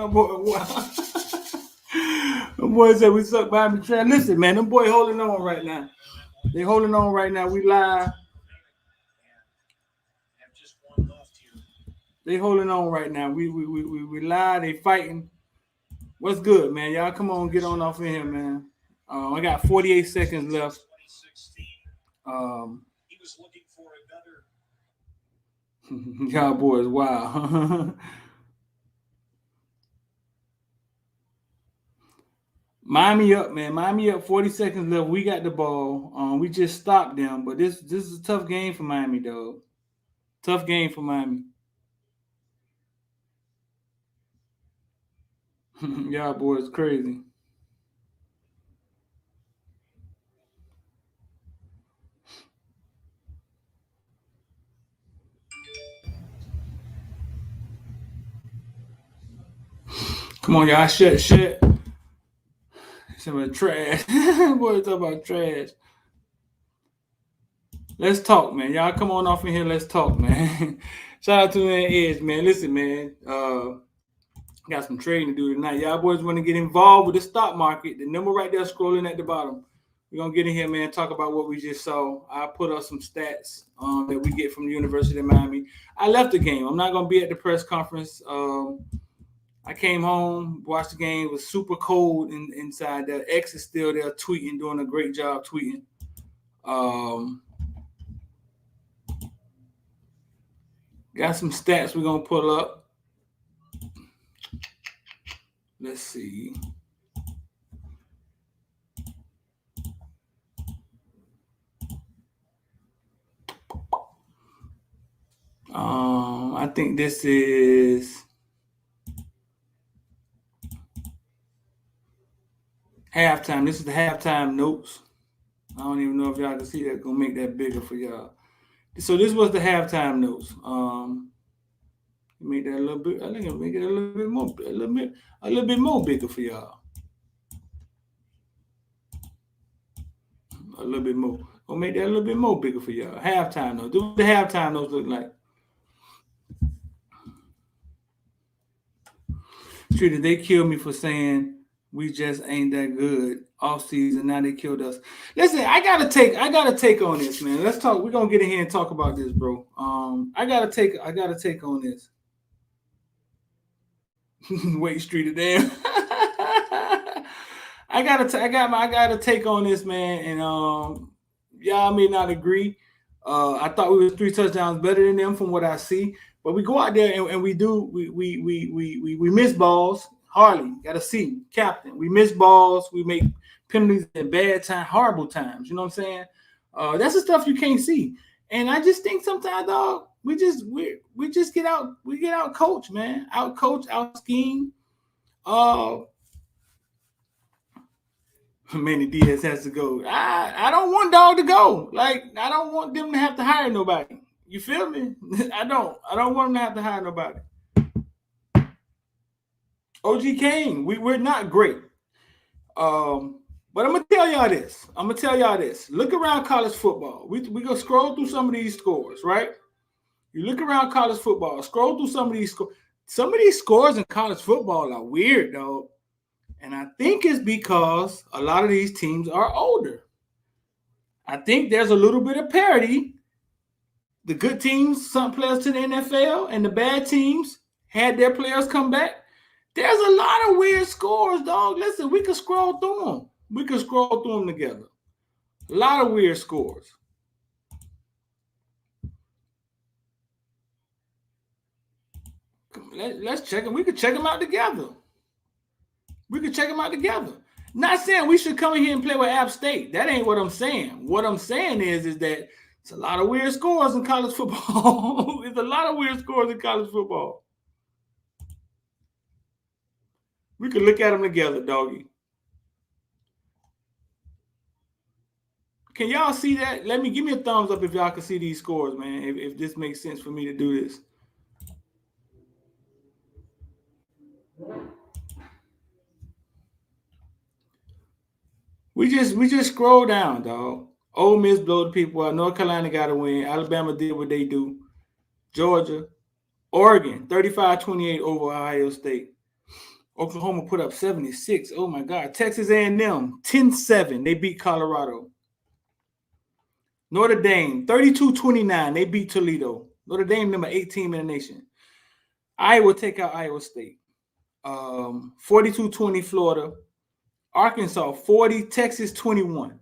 boy, wow. Them boys said we suck Miami trash. Listen, man, them boys holding on right now. They holding on right now. We live. They holding on right now. We live. They fighting. What's good, man? Y'all come on, get on off in here, man. I got 48 seconds left. Y'all boys, wow. Miami up, man. Miami up. 40 seconds left. We got the ball. We just stopped them, but this is a tough game for Miami, dog. Tough game for Miami. Y'all boys crazy. Come on, y'all. Shit. Some about trash. Boys talk about trash. Let's talk, man. Y'all come on off in here. Let's talk, man. Shout out to man Edge, man. Listen, man. Got some trading to do tonight. Y'all boys want to get involved with the stock market. The number right there scrolling at the bottom. We're going to get in here, man, talk about what we just saw. I put up some stats that we get from the University of Miami. I left the game. I'm not going to be at the press conference. I came home, watched the game. It was super cold inside there. X is still there tweeting, doing a great job tweeting. Got some stats we're going to pull up. Let's see. I think this is halftime. This is the halftime notes. I don't even know if y'all can see that. Gonna make that bigger for y'all. So this was the halftime notes. Make that a little bit. I think I'll make it a little bit more bigger for y'all. A little bit more. Gonna make that a little bit more bigger for y'all. Halftime notes. Do what the halftime notes look like. Treated, they killed me for saying we just ain't that good off season. Now they killed us. Listen, I gotta take on this, man. Let's talk. We're gonna get in here and talk about this, bro. I gotta take on this. Wait, Street damn. I gotta take on this, man. And y'all may not agree. I thought we were 3 touchdowns better than them from what I see. But we go out there and we miss balls. Harley, gotta see, captain. We miss balls. We make penalties at bad time, horrible times. You know what I'm saying? That's the stuff you can't see. And I just think sometimes, dog, we just get out. We get out coach, man. Out coach, out scheme. Manny Diaz has to go. I don't want dog to go. Like, I don't want them to have to hire nobody. You feel me? I don't want them to have to hire nobody. OG Kane, we're not great. But I'm gonna tell y'all this. Look around college football. We go scroll through some of these scores, right? You look around college football, scroll through some of these scores. Some of these scores in college football are weird, though. And I think it's because a lot of these teams are older. I think there's a little bit of parity. The good teams sent players to the NFL, and the bad teams had their players come back. There's a lot of weird scores, dog. Listen, we can scroll through them. We can scroll through them together. A lot of weird scores. Let's check them. We could check them out together. Not saying we should come in here and play with App State. That ain't what I'm saying. What I'm saying is that it's a lot of weird scores in college football. It's a lot of weird scores in college football. We could look at them together, doggy. Can y'all see that? Give me a thumbs up if y'all can see these scores, man. If this makes sense for me to do this. We just scroll down, dog. Ole Miss blow the people out. North Carolina got to win. Alabama did what they do. Georgia, Oregon, 35-28 over Ohio State. Oklahoma put up 76. Oh my God. Texas A&M 10-7. They beat Colorado. Notre Dame 32-29. They beat Toledo. Notre Dame number 8 team in the nation. Iowa take out Iowa State. 42-20 Florida. Arkansas 40. Texas 21.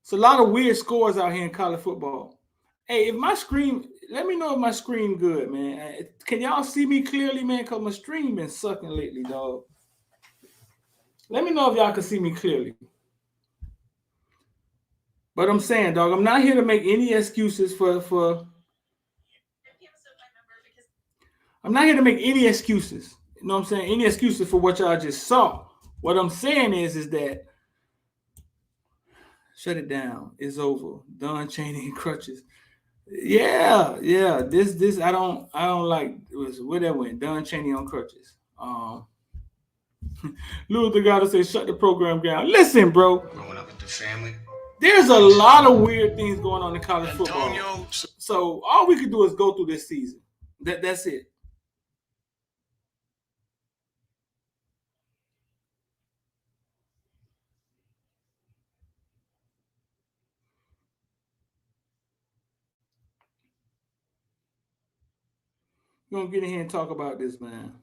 It's a lot of weird scores out here in college football. Hey, if my screen, let me know if my screen good, man. Can y'all see me clearly, man? Because my stream been sucking lately, dog. Let me know if y'all can see me clearly. But I'm saying, dog, I'm not here to make any excuses for I'm not here to make any excuses. You know what I'm saying? Any excuses for what y'all just saw. What I'm saying is that shut it down. It's over. Don Chaney and crutches. Yeah. This I don't like. It was where that went. Don Chaney on crutches. Louis the guy to say shut the program down. Listen, bro. Growing up with the family. There's a lot of weird things going on in college football. So all we could do is go through this season. That's it. We're gonna get in here and talk about this, man.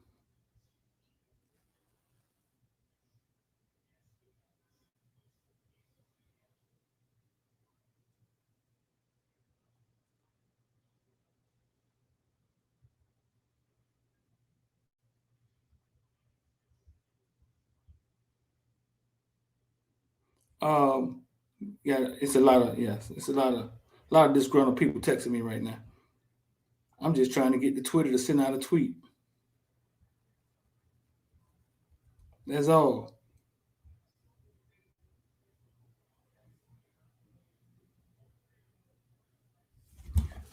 Yeah, it's a lot of disgruntled people texting me right now. I'm just trying to get the Twitter to send out a tweet. That's all.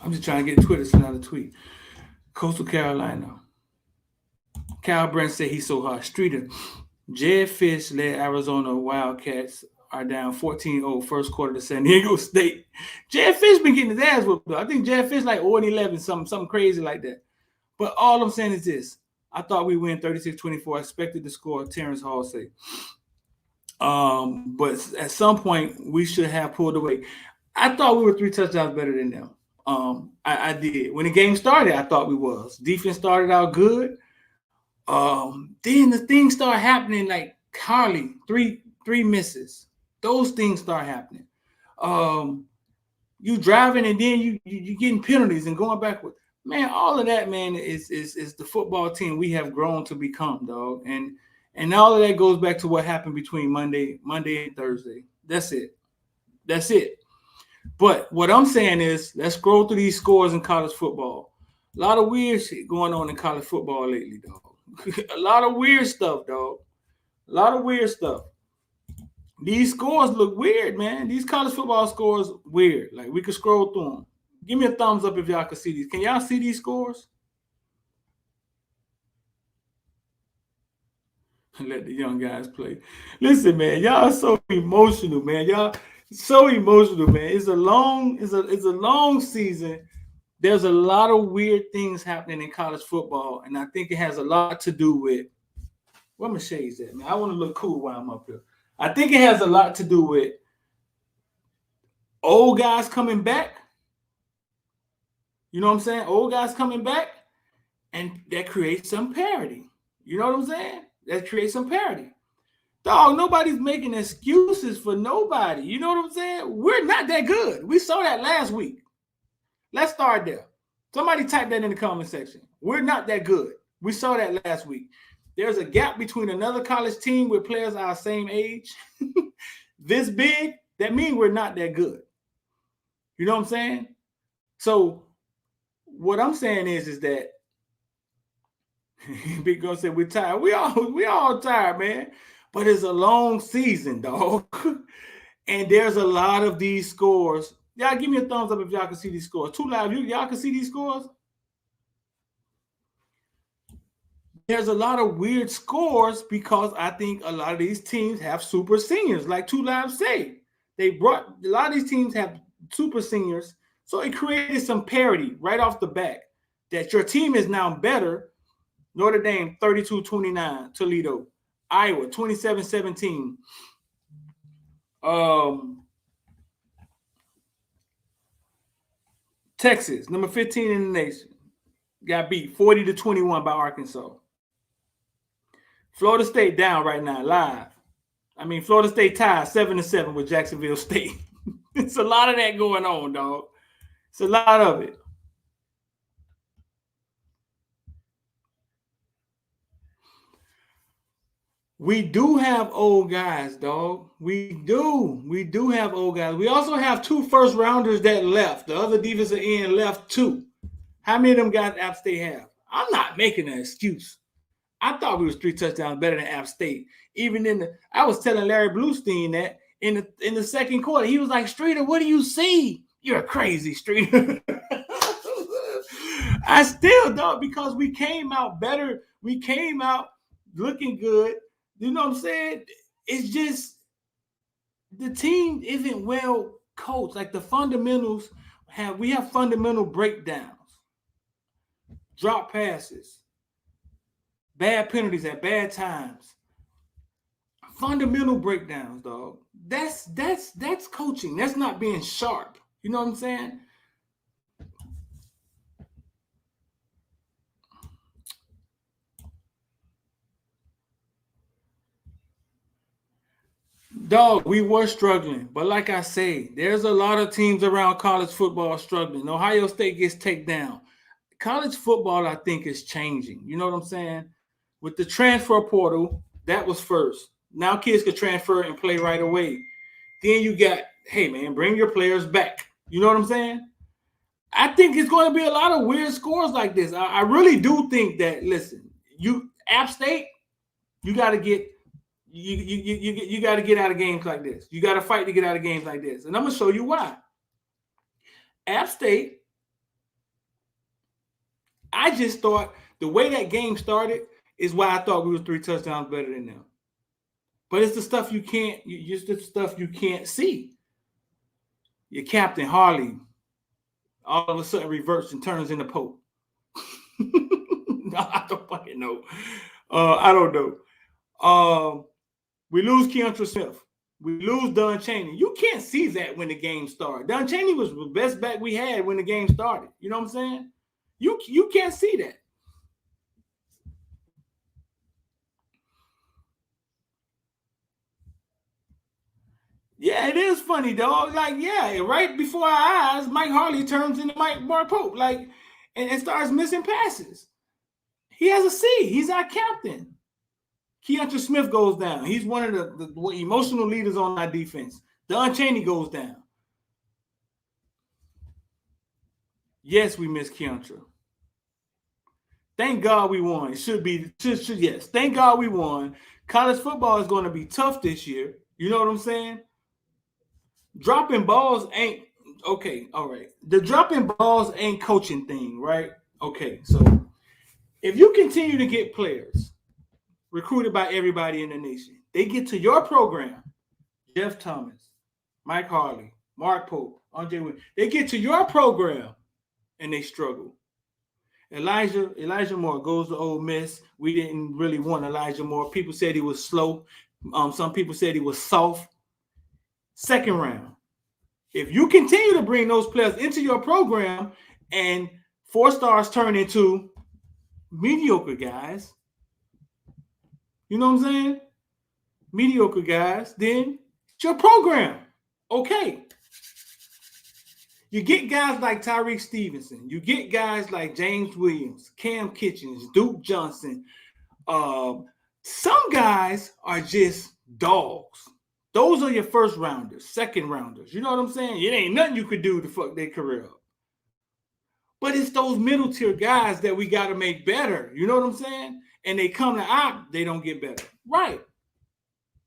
I'm just trying to get Twitter to send out a tweet. Coastal Carolina. Cal Brent said he's so hot. Streeter. Jed Fish led Arizona Wildcats are down 14-0 first quarter to San Diego State. Jed Fish been getting his ass whooped, though. I think Jed Fish like 0-11, something crazy like that. But all I'm saying is this. I thought we win 36-24. I expected to score, Terrence Hall said. But at some point, we should have pulled away. I thought we were 3 touchdowns better than them. I did. When the game started, I thought we was. Defense started out good. Then the things start happening like Harley, three misses. Those things start happening. You driving and then you getting penalties and going backward. Man, all of that, man, is the football team we have grown to become, dog. And all of that goes back to what happened between Monday and Thursday. That's it. But what I'm saying is, let's scroll through these scores in college football. A lot of weird shit going on in college football lately, dog. A lot of weird stuff, dog. A lot of weird stuff. These scores look weird, man. These college football scores weird. Like, we could scroll through them. Give me a thumbs up if y'all can see these. Can y'all see these scores? Let the young guys play. Listen, man, y'all are so emotional, man. Y'all so emotional, man. It's a long season. There's a lot of weird things happening in college football, and I think it has a lot to do with where my shades at, man. I want to look cool while I'm up here. I think it has a lot to do with old guys coming back. You know what I'm saying? Old guys coming back, and that creates some parity. You know what I'm saying? That creates some parity. Dog, nobody's making excuses for nobody. You know what I'm saying? We're not that good. We saw that last week. Let's start there. Somebody type that in the comment section. We're not that good. We saw that last week. There's a gap between another college team with players our same age. This big, that means we're not that good. You know what I'm saying? So what I'm saying is that Big Go said we're tired. We all tired, man. But it's a long season, dog. And there's a lot of these scores. Y'all give me a thumbs up if y'all can see these scores. Too loud. Y'all can see these scores? There's a lot of weird scores because I think a lot of these teams have super seniors, like Two Live said. A lot of these teams have super seniors. So it created some parity right off the bat that your team is now better Notre Dame 32-29, Toledo. Iowa 27-17. Texas, number 15 in the nation, got beat 40-21 by Arkansas. Florida State down right now, live. Florida State tied 7-7 with Jacksonville State. It's a lot of that going on, dog. It's a lot of it. We do have old guys, dog. We do have old guys. We also have 2 first rounders that left. The other defensive end left 2. How many of them guys App State have? I'm not making an excuse. I thought we was 3 touchdowns better than App State. I was telling Larry Bluestein that in the second quarter, he was like, Streeter, what do you see? You're crazy, Streeter. I still don't, because we came out better. We came out looking good. You know what I'm saying? It's just the team isn't well coached. Like the fundamentals we have fundamental breakdowns, drop passes, bad penalties at bad times, fundamental breakdowns, dog. That's coaching. That's not being sharp. You know what I'm saying? Dog, we were struggling. But like I say, there's a lot of teams around college football struggling. Ohio State gets taken down. College football, I think, is changing. You know what I'm saying? With the transfer portal, that was first. Now kids can transfer and play right away. Then you got, hey, man, bring your players back. You know what I'm saying? I think it's going to be a lot of weird scores like this. I really do think that, listen, App State, you got to get you got to get out of games like this. You got to fight to get out of games like this. And I'm going to show you why. App State, I just thought the way that game started is why I thought we were 3 touchdowns better than them. But it's the stuff you can't see. Your captain, Harley, all of a sudden reverts and turns into Pope. I don't fucking know. I don't know. We lose Keontra Smith. We lose Don Chaney. You can't see that when the game started. Don Chaney was the best back we had when the game started. You know what I'm saying? You can't see that. Yeah, it is funny, dog. Like, yeah, right before our eyes, Mike Harley turns into Mark Pope, like, and starts missing passes. He has a C. He's our captain. Keontra Smith goes down. He's one of the emotional leaders on our defense. Don Chaney goes down. Yes, we miss Keontra. Thank God we won. It should be, yes. Thank God we won. College football is going to be tough this year. You know what I'm saying? Dropping balls ain't, okay, all right. The dropping balls ain't coaching thing, right? Okay, so if you continue to get players recruited by everybody in the nation, they get to your program, Jeff Thomas, Mike Harley, Mark Pope, Andre Williams, they get to your program and they struggle. Elijah Moore goes to Ole Miss. We didn't really want Elijah Moore. People said he was slow. Some people said he was soft. Second round. If you continue to bring those players into your program and 4 stars turn into mediocre guys, you know what I'm saying? Mediocre guys, then it's your program. Okay. You get guys like Tyreek Stevenson. You get guys like James Williams, Cam Kitchens, Duke Johnson. Some guys are just dogs. Those are your first rounders, second rounders. You know what I'm saying? It ain't nothing you could do to fuck their career up. But it's those middle tier guys that we got to make better. You know what I'm saying? And they come to they don't get better. Right.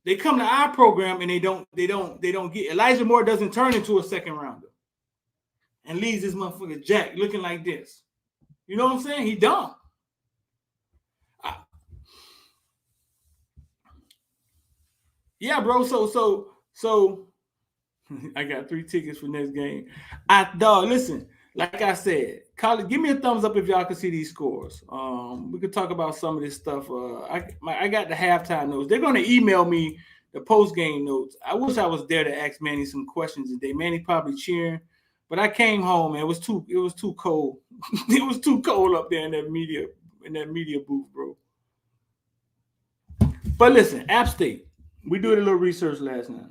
They come to our program and they don't get. Elijah Moore doesn't turn into a second rounder and leaves this motherfucker Jack looking like this. You know what I'm saying? He dumb. Yeah, bro. So I got 3 tickets for next game. Dog, listen. like I said, college. Give me a thumbs up if y'all can see these scores. We could talk about some of this stuff. I got the halftime notes. They're gonna email me the post game notes. I wish I was there to ask Manny some questions today. Manny probably cheering, but I came home and it was too cold. It was too cold up there in that media booth, bro. But listen, App State. We did a little research last night.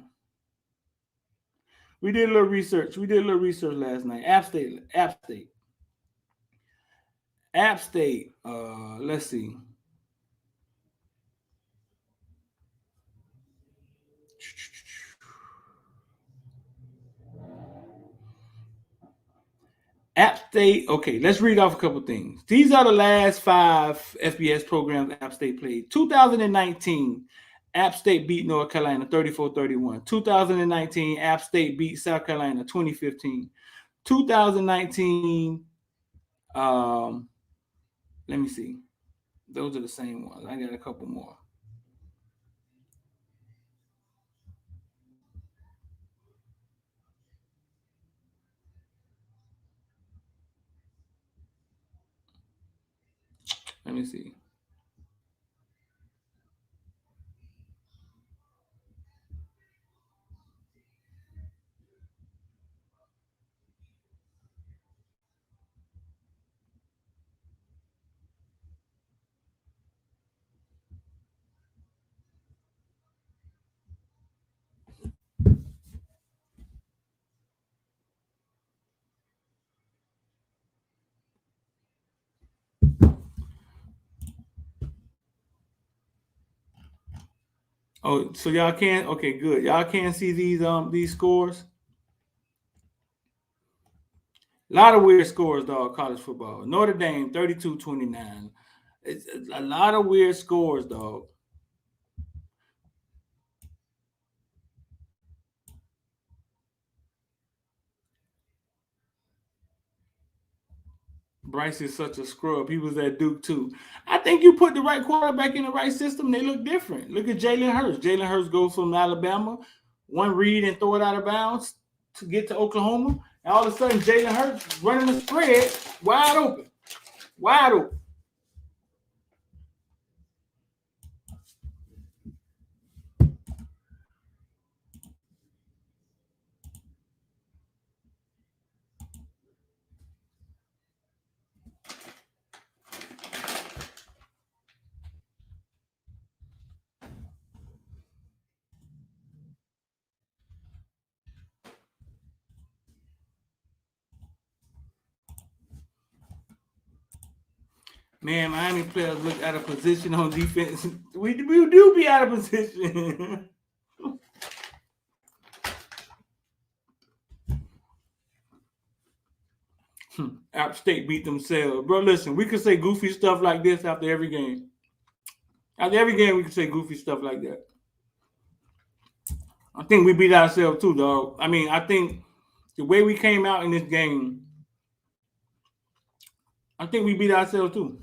We did a little research. We did a little research last night. App State. App State. App State. Let's see. App State. Okay, let's read off a couple things. These are the last 5 FBS programs App State played. 2019, App State beat North Carolina 34-31. 2019, App State beat South Carolina 2015. 2019, let me see. Those are the same ones. I got a couple more. Let me see. Oh, so y'all can't? Okay, good. Y'all can't see these scores. A lot of weird scores, dog. College football. Notre Dame 32-29. It's a lot of weird scores, dog. Bryce is such a scrub. He was at Duke too. I think you put the right quarterback in the right system, they look different. Look at Jalen Hurts. Jalen Hurts goes from Alabama, one read and throw it out of bounds to get to Oklahoma. And all of a sudden, Jalen Hurts running the spread wide open. Wide open. Man, Miami players look out of position on defense. We do be out of position. App State beat themselves. Bro, listen, we could say goofy stuff like this after every game. After every game, we could say goofy stuff like that. I think we beat ourselves too, dog. I mean, I think the way we came out in this game, I think we beat ourselves too.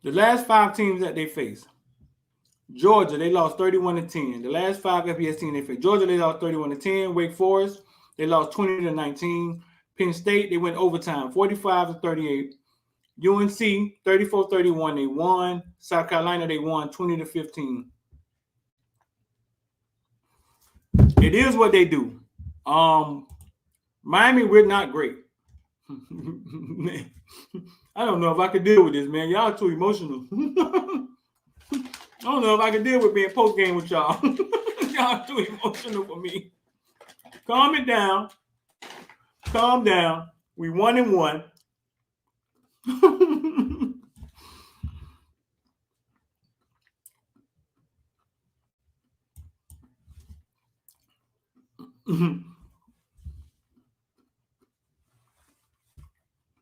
The last 5 teams that they faced, Georgia, they lost 31-10. The last 5 FBS teams they faced, Georgia, they lost 31-10. Wake Forest, they lost 20-19. Penn State, they went overtime, 45-38. UNC, 34-31, they won. South Carolina, they won 20-15. It is what they do. Miami, we're not great. I don't know if I could deal with this, man. Y'all too emotional. I don't know if I can deal with being post game with y'all. Y'all too emotional for me. Calm it down. Calm down. We 1-1.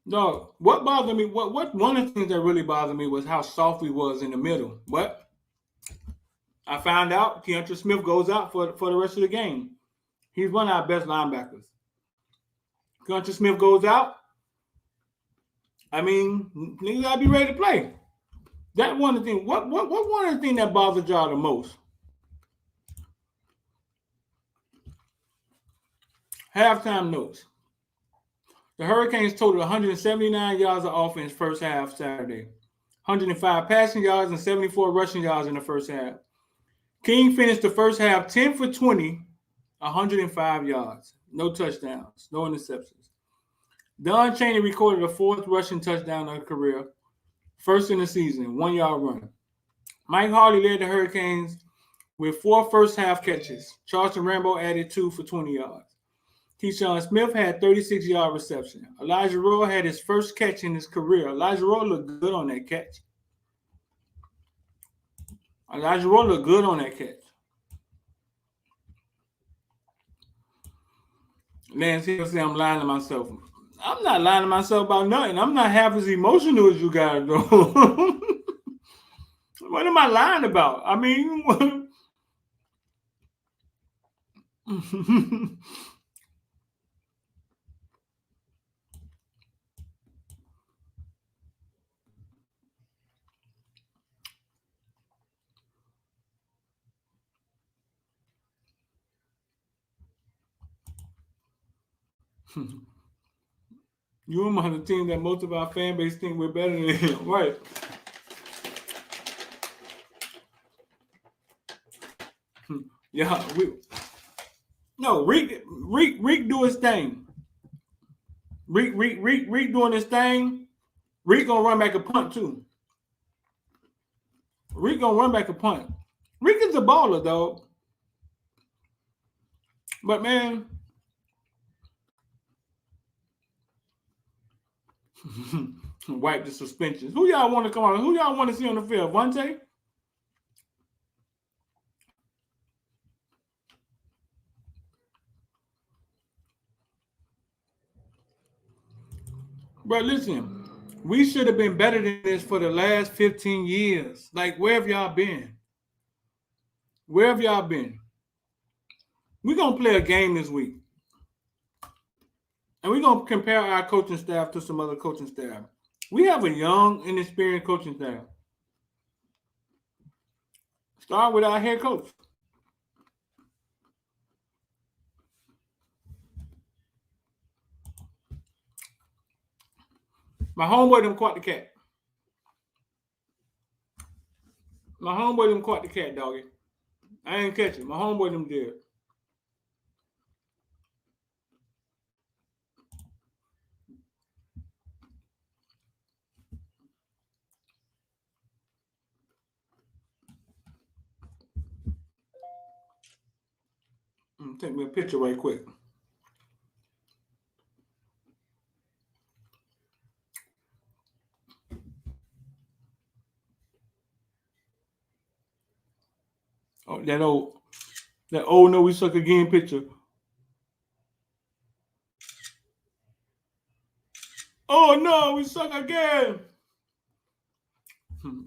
No, what bothered me, what one of the things that really bothered me was how soft he was in the middle. But I found out Keontra Smith goes out for the rest of the game. He's one of our best linebackers. Keontra Smith goes out. I mean, niggas gotta be ready to play. That one of the things. What one of the things that bothered y'all the most? Halftime notes. The Hurricanes totaled 179 yards of offense first half Saturday, 105 passing yards and 74 rushing yards in the first half. King finished the first half 10 for 20, 105 yards, no touchdowns, no interceptions. Don Chaney recorded a fourth rushing touchdown of his career, first in the season, 1 yard run. Mike Harley led the Hurricanes with 4 first half catches. Charleston Rambo added 2 for 20 yards. Keyshawn Smith had 36-yard reception. Elijah Rowe had his first catch in his career. Elijah Rowe looked good on that catch. Lance Hill said I'm lying to myself. I'm not lying to myself about nothing. I'm not half as emotional as you guys, though. What am I lying about? I mean, you among the team that most of our fan base think we're better than him, right? Yeah, Reek do his thing. Reek doing his thing. Reek gonna run back a punt too. Reek gonna run back a punt. Reek is a baller, though. But man, wipe the suspensions. Who y'all want to come on? Who y'all want to see on the field? Vontae? Bro, listen, we should have been better than this for the last 15 years. Like, where have y'all been? Where have y'all been? We're going to play a game this week. And we're going to compare our coaching staff to some other coaching staff. We have a young, inexperienced coaching staff. Start with our head coach. My homeboy done caught the cat. Doggy. I ain't catch it. My homeboy them did. Take me a picture right quick. Oh, that old no we suck again picture. Oh no, we suck again.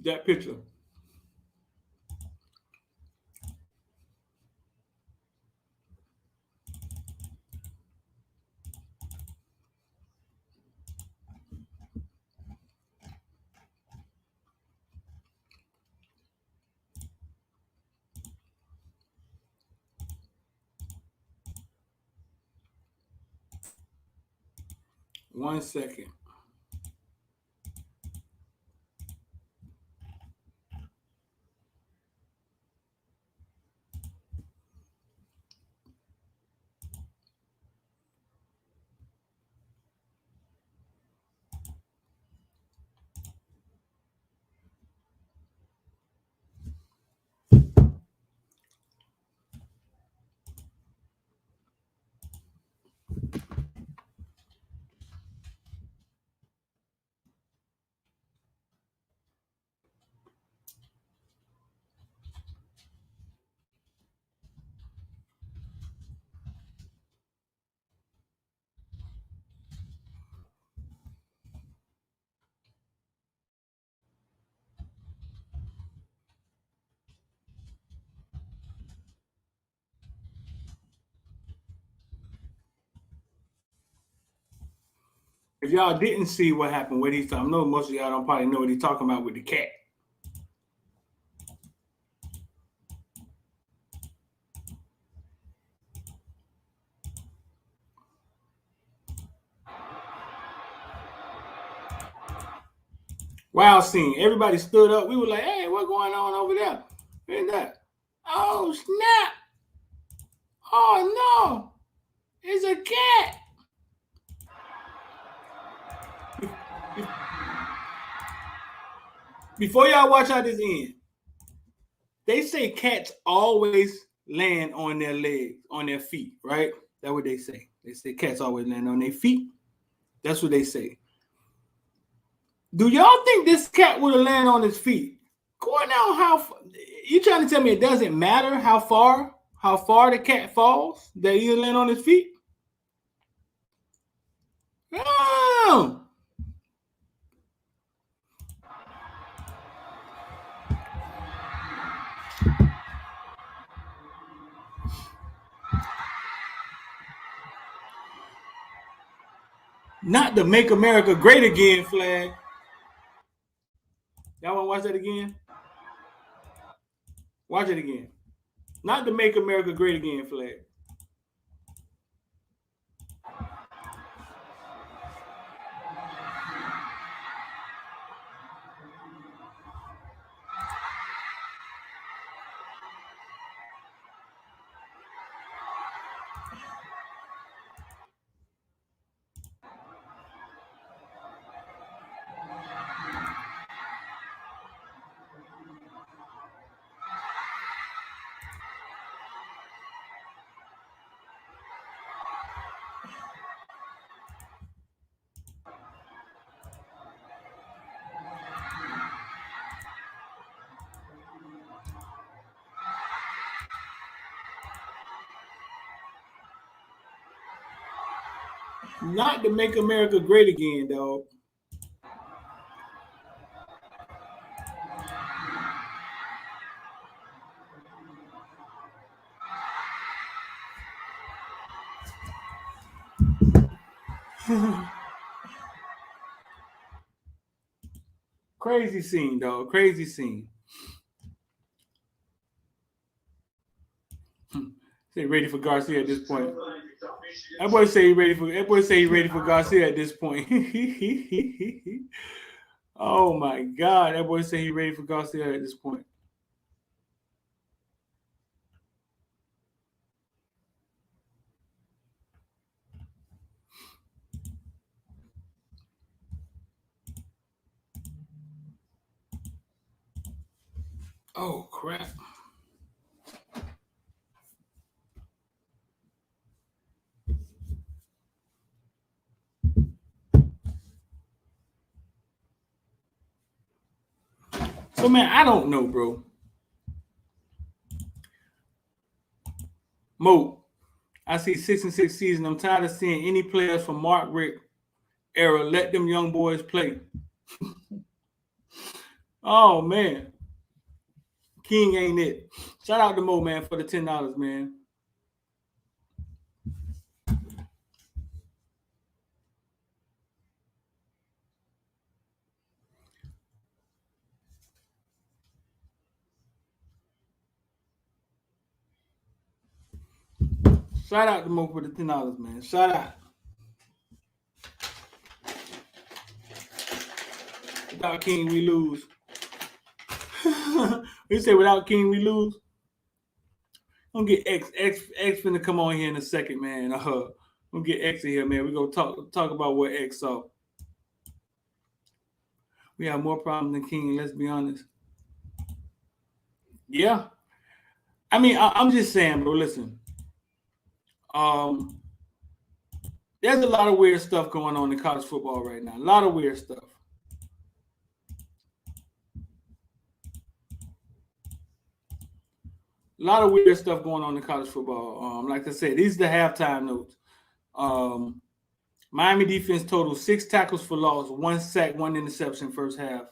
That picture. One second. If y'all didn't see what happened, what he's talking, I know most of y'all don't probably know what he's talking about with the cat. Wild scene. Everybody stood up. We were like, hey, what's going on over there? And that. Oh, snap. Oh, no. It's a cat. Before y'all watch out this end, they say cats always land on their legs, on their feet, right? That's what they say. They say cats always land on their feet. That's what they say. Do y'all think this cat would have landed on his feet? Going out, how you trying to tell me it doesn't matter how far the cat falls, that he'll land on his feet? No. Not the Make America Great Again flag. Y'all want to watch that again? Watch it again. Not the Make America Great Again flag. Not to Make America Great Again, dog. Crazy scene, dog. Crazy scene. Say ready for Garcia at this point. That boy say he ready for Garcia at this point. Oh my God. That boy say he ready for Garcia at this point. Oh crap. So man, I don't know, bro. Mo, I see 6-6 season. I'm tired of seeing any players from Mark Rick era. Let them young boys play. Oh man. King ain't it. Shout out to Mo, man, for the $10, man. Shout out to Mo for the $10, man. Shout out. Without King, we lose. We say without King, we lose. I'm gonna get X finna come on here in a second, man. I'm gonna get X in here, man. We gonna talk about what X saw. We have more problems than King, let's be honest. Yeah. I mean, I'm just saying, bro, listen. There's a lot of weird stuff going on in college football right now. A lot of weird stuff. A lot of weird stuff going on in college football. Like I said, these are the halftime notes. Miami defense total 6 tackles for loss, 1 sack, 1 interception first half.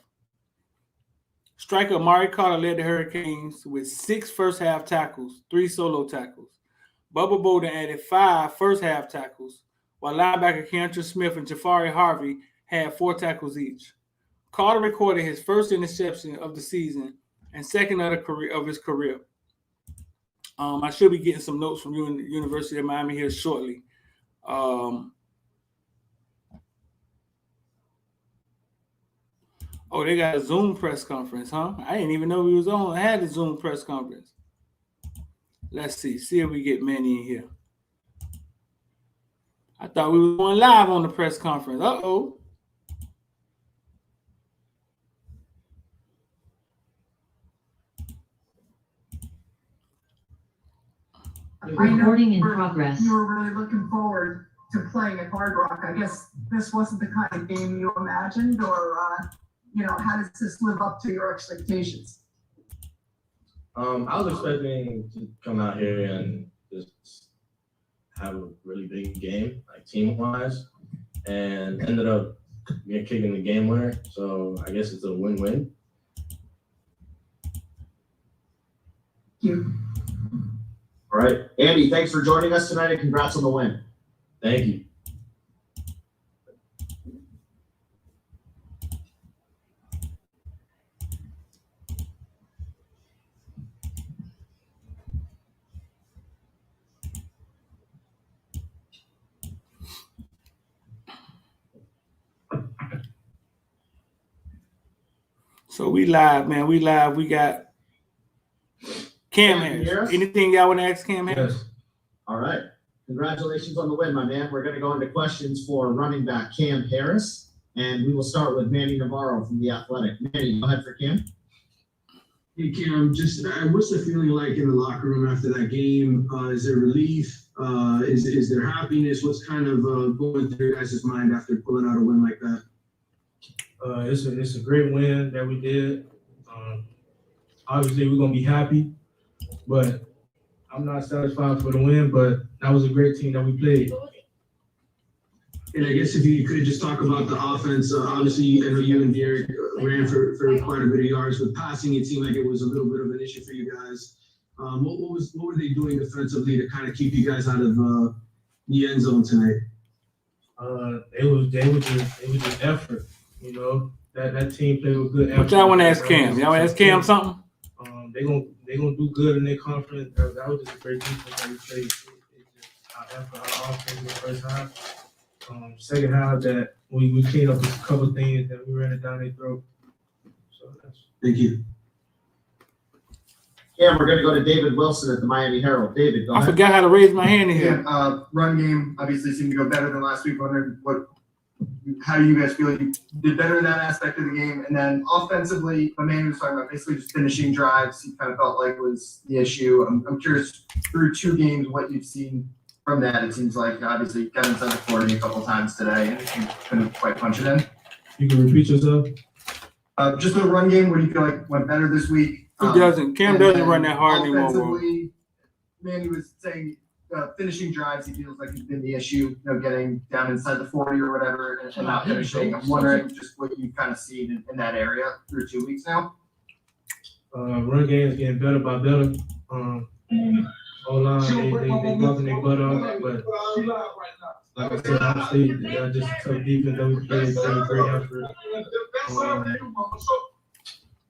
Striker Amari Carter led the Hurricanes with 6 first half tackles, 3 solo tackles. Bubba Bolden added 5 first half tackles, while linebacker Keontra Smith and Jafari Harvey had 4 tackles each. Carter recorded his first interception of the season and second of his career. I should be getting some notes from University of Miami here shortly. Oh, they got a Zoom press conference, huh? I didn't even know we was on. I had a Zoom press conference. Let's see if we get Manny in here. I thought we were going live on the press conference. Uh-oh. Recording in progress. You were really looking forward to playing at Hard Rock. I guess this wasn't the kind of game you imagined, or how does this live up to your expectations? I was expecting to come out here and just have a really big game, like team-wise, and ended up kicking the game winner. So I guess it's a win-win. Thank you. All right. Andy, thanks for joining us tonight, and congrats on the win. Thank you. So we live, man. We live. We got Cam Harris. Anything y'all want to ask Cam Harris? Yes. All right. Congratulations on the win, my man. We're going to go into questions for running back Cam Harris, and we will start with Manny Navarro from The Athletic. Manny, go ahead for Cam. Hey, Cam, what's the feeling like in the locker room after that game? Is there relief? Is there happiness? What's kind of going through your guys' mind after pulling out a win like that? It's a great win that we did. Obviously, we're going to be happy, but I'm not satisfied for the win, but that was a great team that we played. And I guess if you could just talk about the offense, obviously, I know you and Deriq ran for quite a bit of yards, but passing, it seemed like it was a little bit of an issue for you guys. What were they doing defensively to kind of keep you guys out of the end zone tonight? It was just effort, that team played with good effort. What y'all want to ask Cam? Y'all want to ask Cam something? They gonna do good in their conference. That was just a great defense that we played. It just our effort, our offense in the first half. Second half that we cleaned up a couple things that we ran it down their throat. So Thank you. Cam, we're going to go to David Wilson at the Miami Herald. David, go I ahead. forgot how to raise my hand in here. Run game obviously seemed to go better than last week. Wondering how do you guys feel you did better in that aspect of the game? And then offensively, my man was talking about basically just finishing drives. He kind of felt like was the issue. I'm curious, through 2 games, what you've seen from that. It seems like obviously you got inside the 40 a couple times today and you couldn't quite punch it in. you can repeat yourself. Just the run game, what do you feel like went better this week? He doesn't. Cam doesn't run that hard anymore. Offensively, Manny was saying finishing drives, he feels like has been the issue, getting down inside the 40 or whatever and not finishing. I'm wondering just what you've kind of seen in that area through 2 weeks now. Run game is getting better by better. O-line, they busting their butt off, but like I said, obviously, just a tough defense that we played, great effort.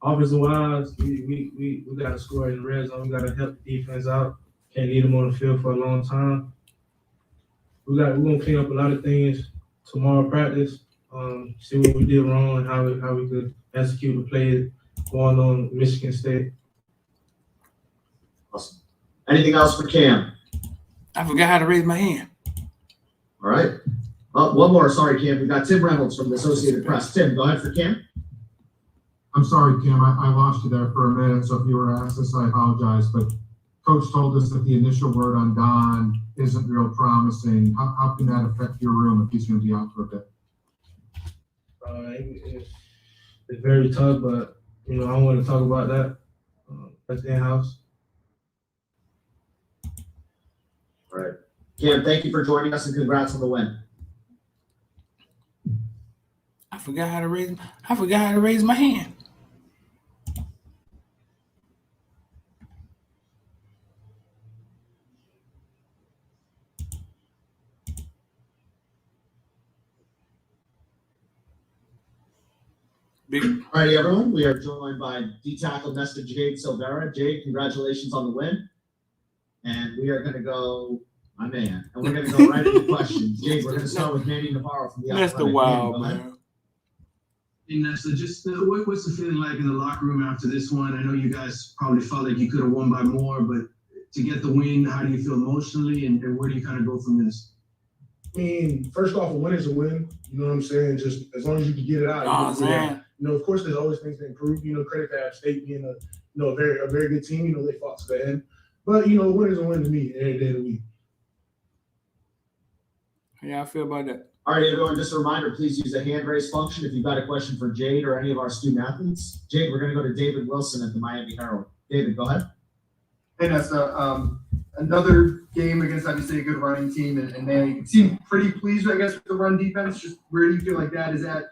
Offensive-wise, we got to score in the red zone. We got to help the defense out. Can't leave them on the field for a long time. We're gonna clean up a lot of things tomorrow practice. See what we did wrong and how we could execute the play going on Michigan State. Awesome. Anything else for Cam? I forgot how to raise my hand. All right. One more. Sorry, Cam. We've got Tim Reynolds from the Associated Press. Tim, go ahead for Cam. I'm sorry, Cam. I lost you there for a minute, so if you were asked this, I apologize. But Coach told us that the initial word on Don isn't real promising. How can that affect your room if he's going to be out for a bit? It's very tough, but I don't want to talk about that. That's in-house. All right. Cam, thank you for joining us and congrats on the win. I forgot how to raise my hand. Big. All righty, everyone. We are joined by D-tackle Nesta Silvera. Jade, congratulations on the win. And we are going to go, my man, and we're going to go right into questions. Jade, we're going to start with Manny Navarro from the Nesta, Athletic. wow, Manny, man. Hey, Nesta, just what's the feeling like in the locker room after this one? I know you guys probably felt like you could have won by more, but to get the win, how do you feel emotionally, and where do you kind of go from this? I mean, first off, a win is a win. You know what I'm saying? Just as long as you can get it out. You know, of course, there's always things to improve. You know, credit to App State being a very good team. You know, they fought to the end. But you know, a win is a win to me every day of the week. Yeah, I feel about that. All right, everyone, just a reminder, please use the hand raise function if you've got a question for Jade or any of our student athletes. Jade, we're going to go to David Wilson at the Miami Herald. David, go ahead. Hey, Nesta, another game against obviously a good running team, and they seem pretty pleased, I guess, with the run defense. Just where do you feel like that is at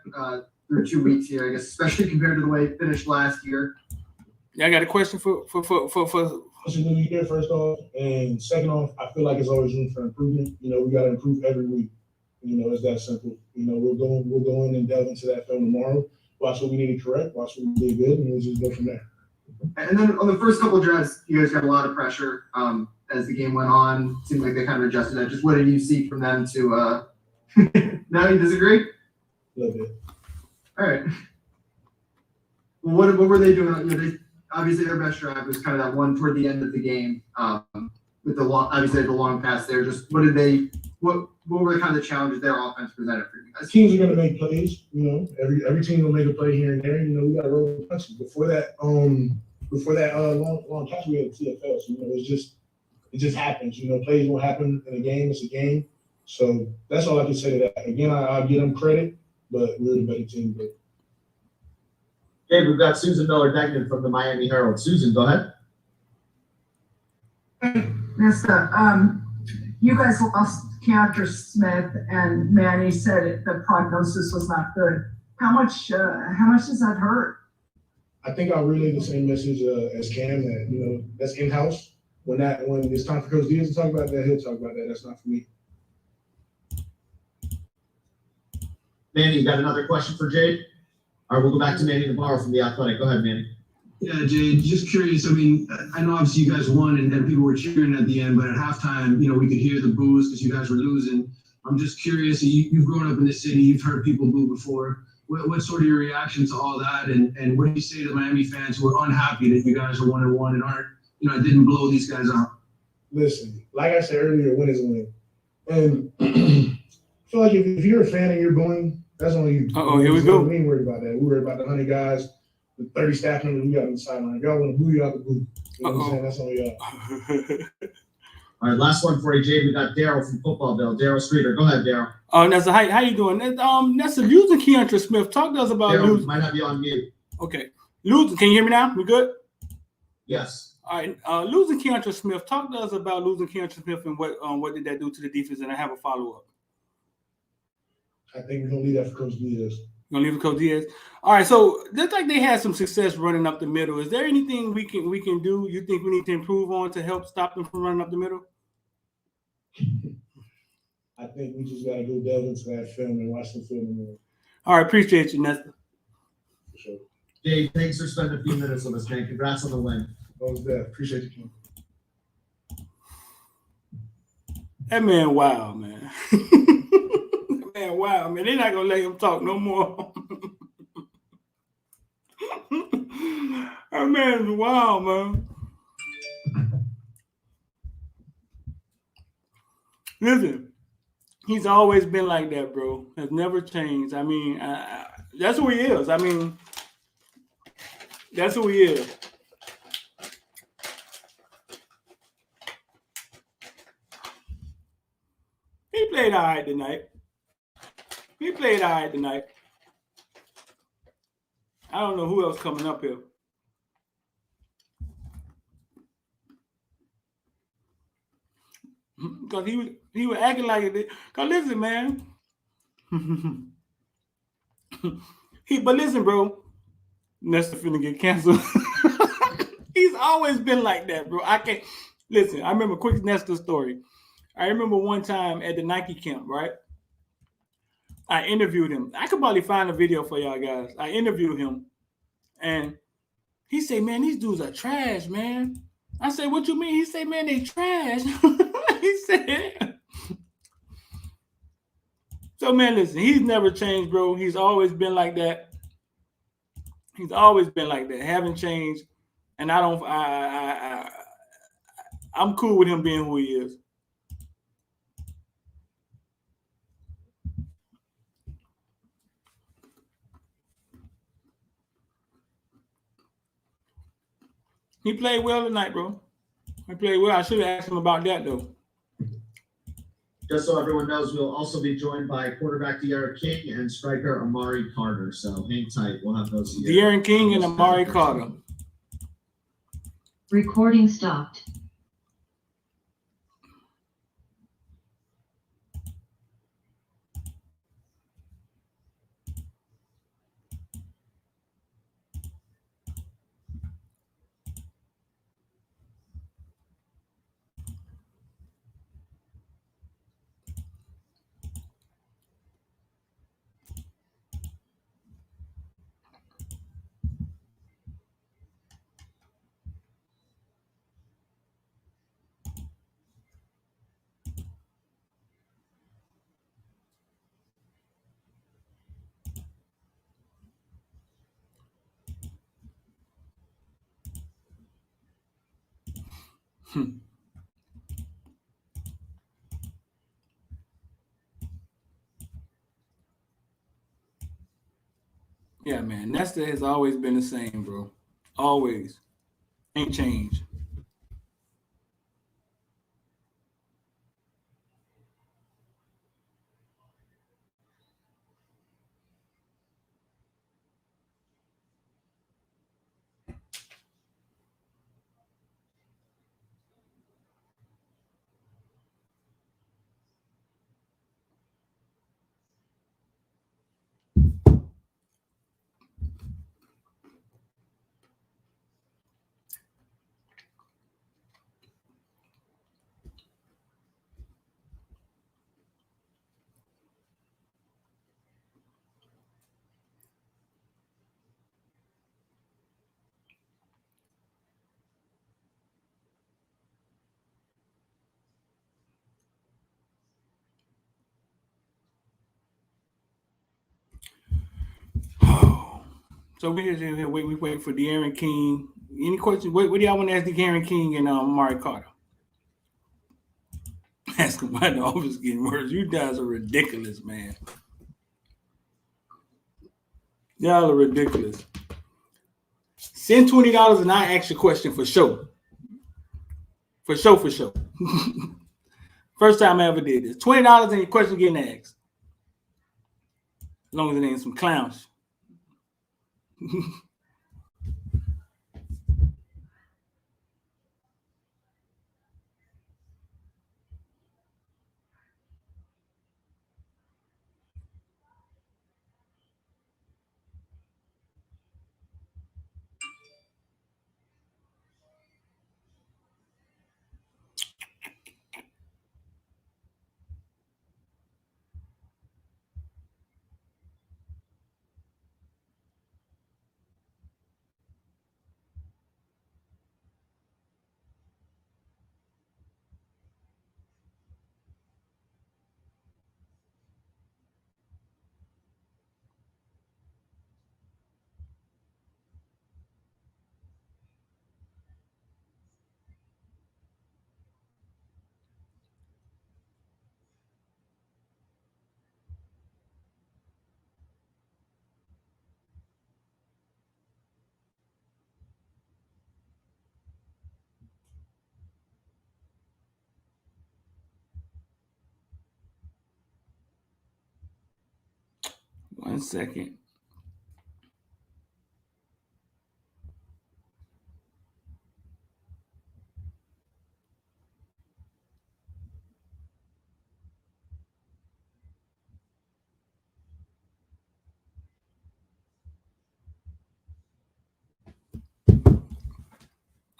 through 2 weeks here, I guess, especially compared to the way it finished last year? Yeah, I got a question for. It's a new year, first off, and second off, I feel like it's always room for improvement. You know, we got to improve every week. You know, it's that simple. You know, we'll go in and delve into that film tomorrow. Watch what we need to correct. Watch what we did good, and we'll just go from there. And then on the first couple of drives, you guys got a lot of pressure as the game went on. Seemed like they kind of adjusted that. Just what did you see from them to now you disagree? A little bit. All right. Well, what were they doing? You know, they obviously their best drive was kind of that one toward the end of the game with the long pass there. Just what were kind of the challenges their offense presented for you guys? Teams are going to make plays. You know, every team will make a play here and there. You know, we got to roll the punches. Before that long catch, we had a TFL. So, you know, it just happens. You know, plays will happen in a game. It's a game. So that's all I can say to that. Again, I'll give them credit, but we're the better team. But Dave, we've got Susan Miller-Degnan from the Miami Herald. Susan, go ahead. Hey, Nesta, you guys lost Keandre Smith, and Manny said the prognosis was not good. How much does that hurt? I think I'll relay the same message as Cam, that, you know, that's in-house. When it's time for Coach Diaz to talk about that, he'll talk about that. That's not for me. Manny, you got another question for Jade? All right, we'll go back to Manny Navarro from the Athletic. Go ahead, Manny. Yeah, Jade, just curious. I mean, I know obviously you guys won and people were cheering at the end, but at halftime, you know, we could hear the boos because you guys were losing. I'm just curious. You've grown up in this city. You've heard people boo before. What's sort of your reaction to all that? And what do you say to Miami fans who are unhappy that you guys are 1-1 and aren't, you know, didn't blow these guys out? Listen, like I said earlier, win is a win. And I feel like if you're a fan and you're booing, that's on you. Here we go. We ain't worried about that. We worried about the 100 guys, the 30 staff members we got on the sideline. If y'all want to boo, y'all can boo. You know what I'm saying? That's on y'all. All right, last one for you, Jade. We got Daryl from Football Bill. Daryl Streeter. Go ahead, Daryl. Oh, Nessa, how you doing? Nessa, losing Keandre Smith. Talk to us about Daryl, losing. might not be on mute. Okay. Losing. Can you hear me now? We good? Yes. All right. Losing Keandre Smith. Talk to us about losing Keandre Smith and what did that do to the defense? And I have a follow-up. I think we're going to leave that for Coach Diaz. You're going to leave it for Coach Diaz? All right. So looks like they had some success running up the middle. Is there anything we can do you think we need to improve on to help stop them from running up the middle? I think we just got to go delve into that film and watch the film more. All right. Appreciate you, Nesta. For sure. Dave, thanks for spending a few minutes with us, man. Congrats on the win. That was that. Appreciate you, King. That man, wow, man. Man, wow, man. They're not going to let him talk no more. That man's wow, man. Listen, he's always been like that, bro. Has never changed. I mean, that's who he is. I mean, that's who he is. He played all right tonight. I don't know who else coming up here. Because he was acting like it. Because listen, man. But listen, bro. Nesta finna get canceled. He's always been like that, bro. I can't listen. I remember a quick Nesta story. I remember one time at the Nike camp, right? I interviewed him. I could probably find a video for y'all guys. I interviewed him, and he said, "Man, these dudes are trash, man." I said, "What you mean?" He said, "Man, they trash." He said, "So, man, listen, he's never changed, bro. He's always been like that. He's always been like that. Haven't changed, and I don't. I'm cool with him being who he is." He played well tonight, bro. He played well. I should have asked him about that, though. Just so everyone knows, we'll also be joined by quarterback Deriq King and striker Amari Carter. So hang tight. We'll have those here. Deriq King and Amari Carter. Recording stopped. Yeah, man. Nesta has always been the same, bro. Always. Ain't changed. So we wait for Deriq King. Any questions? What do y'all want to ask Deriq King and Amari Carter? Ask him why the office getting worse. You guys are ridiculous, man. Y'all are ridiculous. Send $20 and I ask your question for sure. For sure. First time I ever did this. $20 and your question getting asked. As long as it ain't some clowns. One second.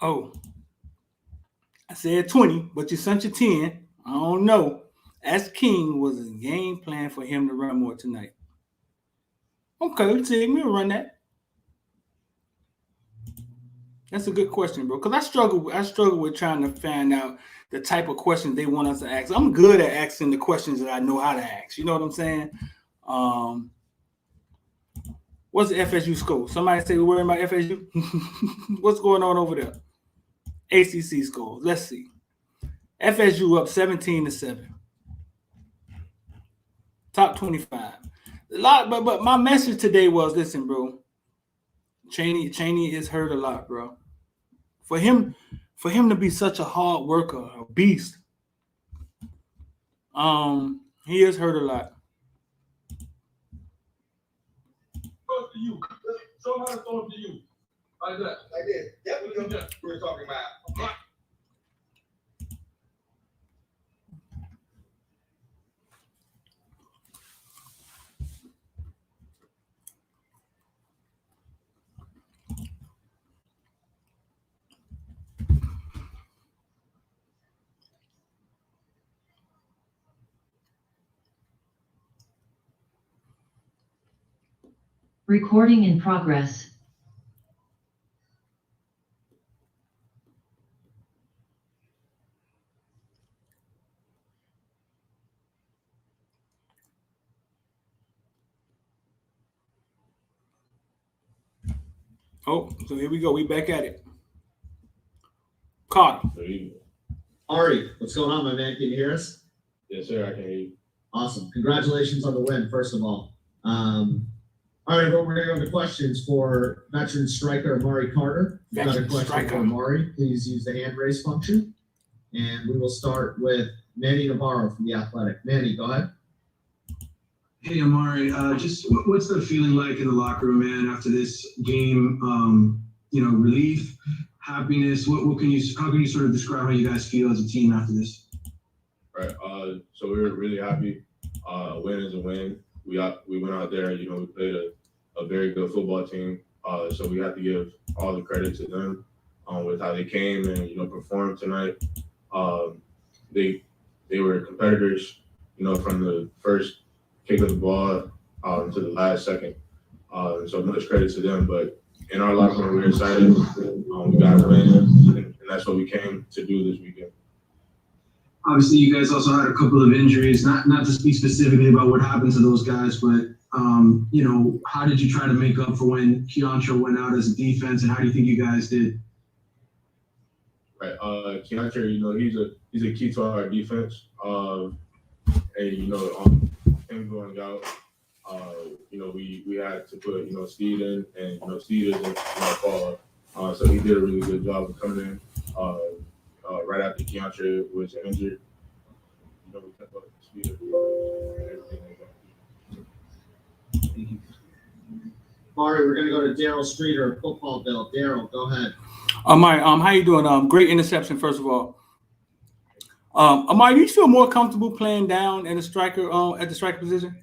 Oh, I said 20, but you sent your 10. I don't know. as King was a game plan for him to run more tonight. Okay, let's see. We'll run that. That's a good question, bro. Because I struggle with trying to find out the type of questions they want us to ask. I'm good at asking the questions that I know how to ask. You know what I'm saying? What's the FSU score? Somebody say we're worrying about FSU. What's going on over there? ACC scores. Let's see. FSU up 17-7. Top 25. A lot, but my message today was, listen, bro. Chaney is hurt a lot, bro. For him to be such a hard worker, a beast, he is hurt a lot. Throw it to you. Show him how to throw it to you. Like that. Like this. That's what we're talking about. Recording in progress. Oh, so here we go. We back at it. Carter. Ari, what's going on, my man? Can you hear us? Yes, sir. I can hear you. Awesome. Congratulations on the win, first of all. All right, well, we're going to go to questions for veteran striker Amari Carter. If you've got a question for Amari, please use the hand raise function. And we will start with Manny Navarro from The Athletic. Manny, go ahead. Hey, Amari, just what's the feeling like in the locker room, man, after this game? Relief, happiness. How can you sort of describe how you guys feel as a team after this? Right. So we were really happy. A win is a win. We went out there, we played a very good football team. So we have to give all the credit to them with how they came and, performed tonight. They were competitors, from the first kick of the ball to the last second. So much credit to them. But in our locker room, we're excited. We got a win, and that's what we came to do this weekend. Obviously, you guys also had a couple of injuries, not to speak specifically about what happened to those guys, but, how did you try to make up for when Keontra went out as a defense, and how do you think you guys did? Right. Keontra, he's a key to our defense. Him going out, we had to put, Steed in, and Steed isn't fall. So he did a really good job of coming in. Right after Keontra was injured, we kept up the speed of everything. Mari, we're going to go to Daryl Streeter of Football Bill. Daryl, go ahead. Amari, how you doing? Great interception, first of all. Amari, do you feel more comfortable playing down in the striker at the striker position?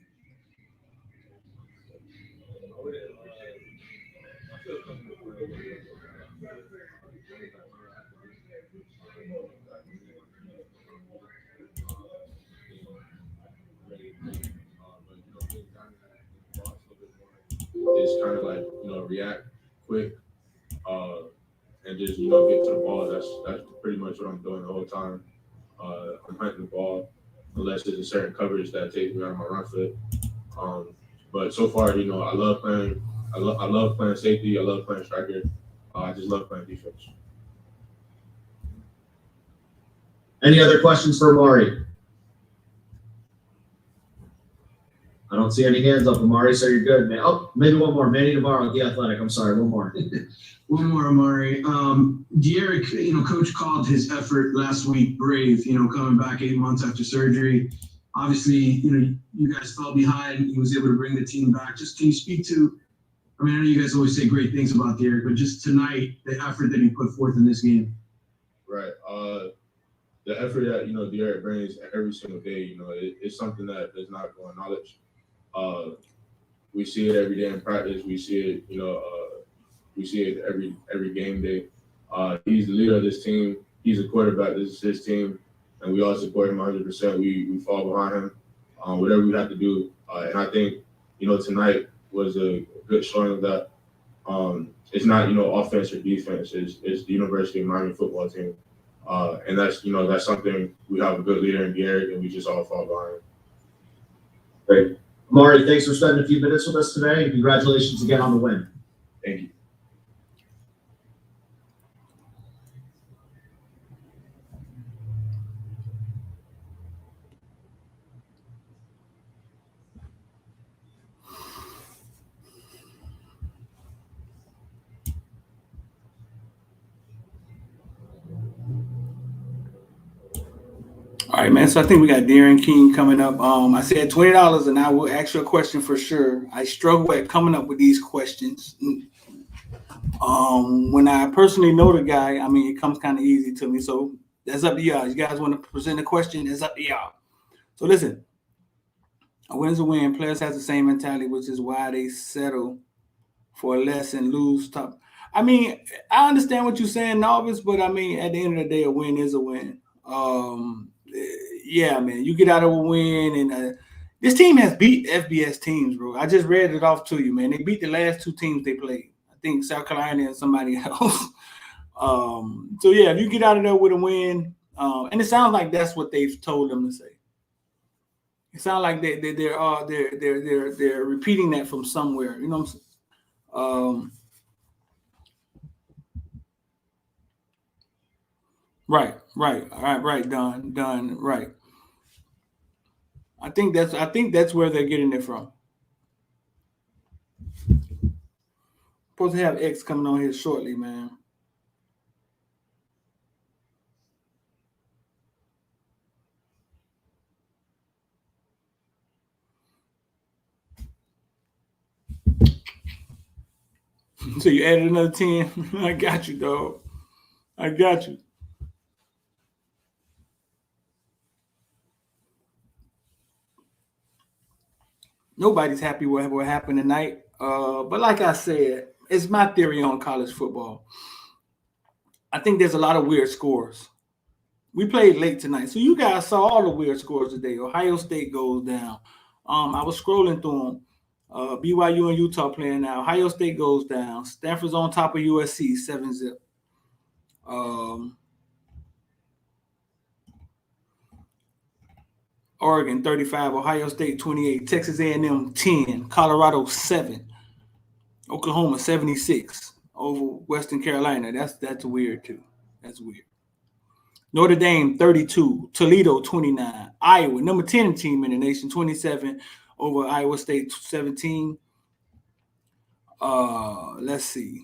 It's kind of like, react quick and just, get to the ball. That's pretty much what I'm doing the whole time. I'm hunting the ball unless there's a certain coverage that takes me out of my run foot. But so far, I love playing. I love playing safety. I love playing striker. I just love playing defense. Any other questions for Amari? I don't see any hands up, Amari, so you're good, man. Oh, maybe one more. Manny Navarro, The Athletic. I'm sorry, one more. One more, Amari. Deriq, coach called his effort last week brave, coming back 8 months after surgery. Obviously, you guys fell behind. He was able to bring the team back. Just can you speak to, I know you guys always say great things about Deriq, but just tonight, the effort that he put forth in this game. Right. The effort that, Deriq brings every single day, it's something that does not go unnoticed. We see it every day in practice. We see it, we see it every game day. He's the leader of this team. He's a quarterback. This is his team. and we all support him 100%. We fall behind him, whatever we have to do. And I think, tonight was a good showing of that. It's not, offense or defense. It's the University of Miami football team. And that's something we have a good leader in Deriq, and we just all fall behind. Great. Amari, thanks for spending a few minutes with us today, and congratulations again on the win. Thank you. All right, man. So I think we got Darren King coming up. I said $20, and I will ask you a question for sure. I struggle at coming up with these questions. When I personally know the guy, I mean, it comes kind of easy to me. So that's up to y'all. You guys want to present a question? It's up to y'all. So listen, a win's a win. Players have the same mentality, which is why they settle for less and lose top. I mean, I understand what you're saying, Novice, but I mean, at the end of the day, a win is a win. Yeah, man, you get out of a win, and this team has beat FBS teams, bro. I just read it off to you, man. They beat the last two teams they played. I think South Carolina and somebody else. So yeah, if you get out of there with a win, and it sounds like that's what they've told them to say. It sounds like they're repeating that from somewhere. You know what I'm saying? Right, done, right. I think that's where they're getting it from. Supposed to have X coming on here shortly, man. So you added another 10. I got you, dog. I got you. Nobody's happy with what happened tonight. But like I said, it's my theory on college football. I think there's a lot of weird scores. We played late tonight, so you guys saw all the weird scores today. Ohio State goes down. I was scrolling through them. BYU and Utah playing now. Ohio State goes down. Stanford's on top of USC, 7-0. Oregon 35, Ohio State 28, Texas A&M 10, Colorado 7, Oklahoma 76 over Western Carolina. That's weird too. That's weird. Notre Dame 32, Toledo 29, Iowa number 10 team in the nation 27 over Iowa State 17. Let's see.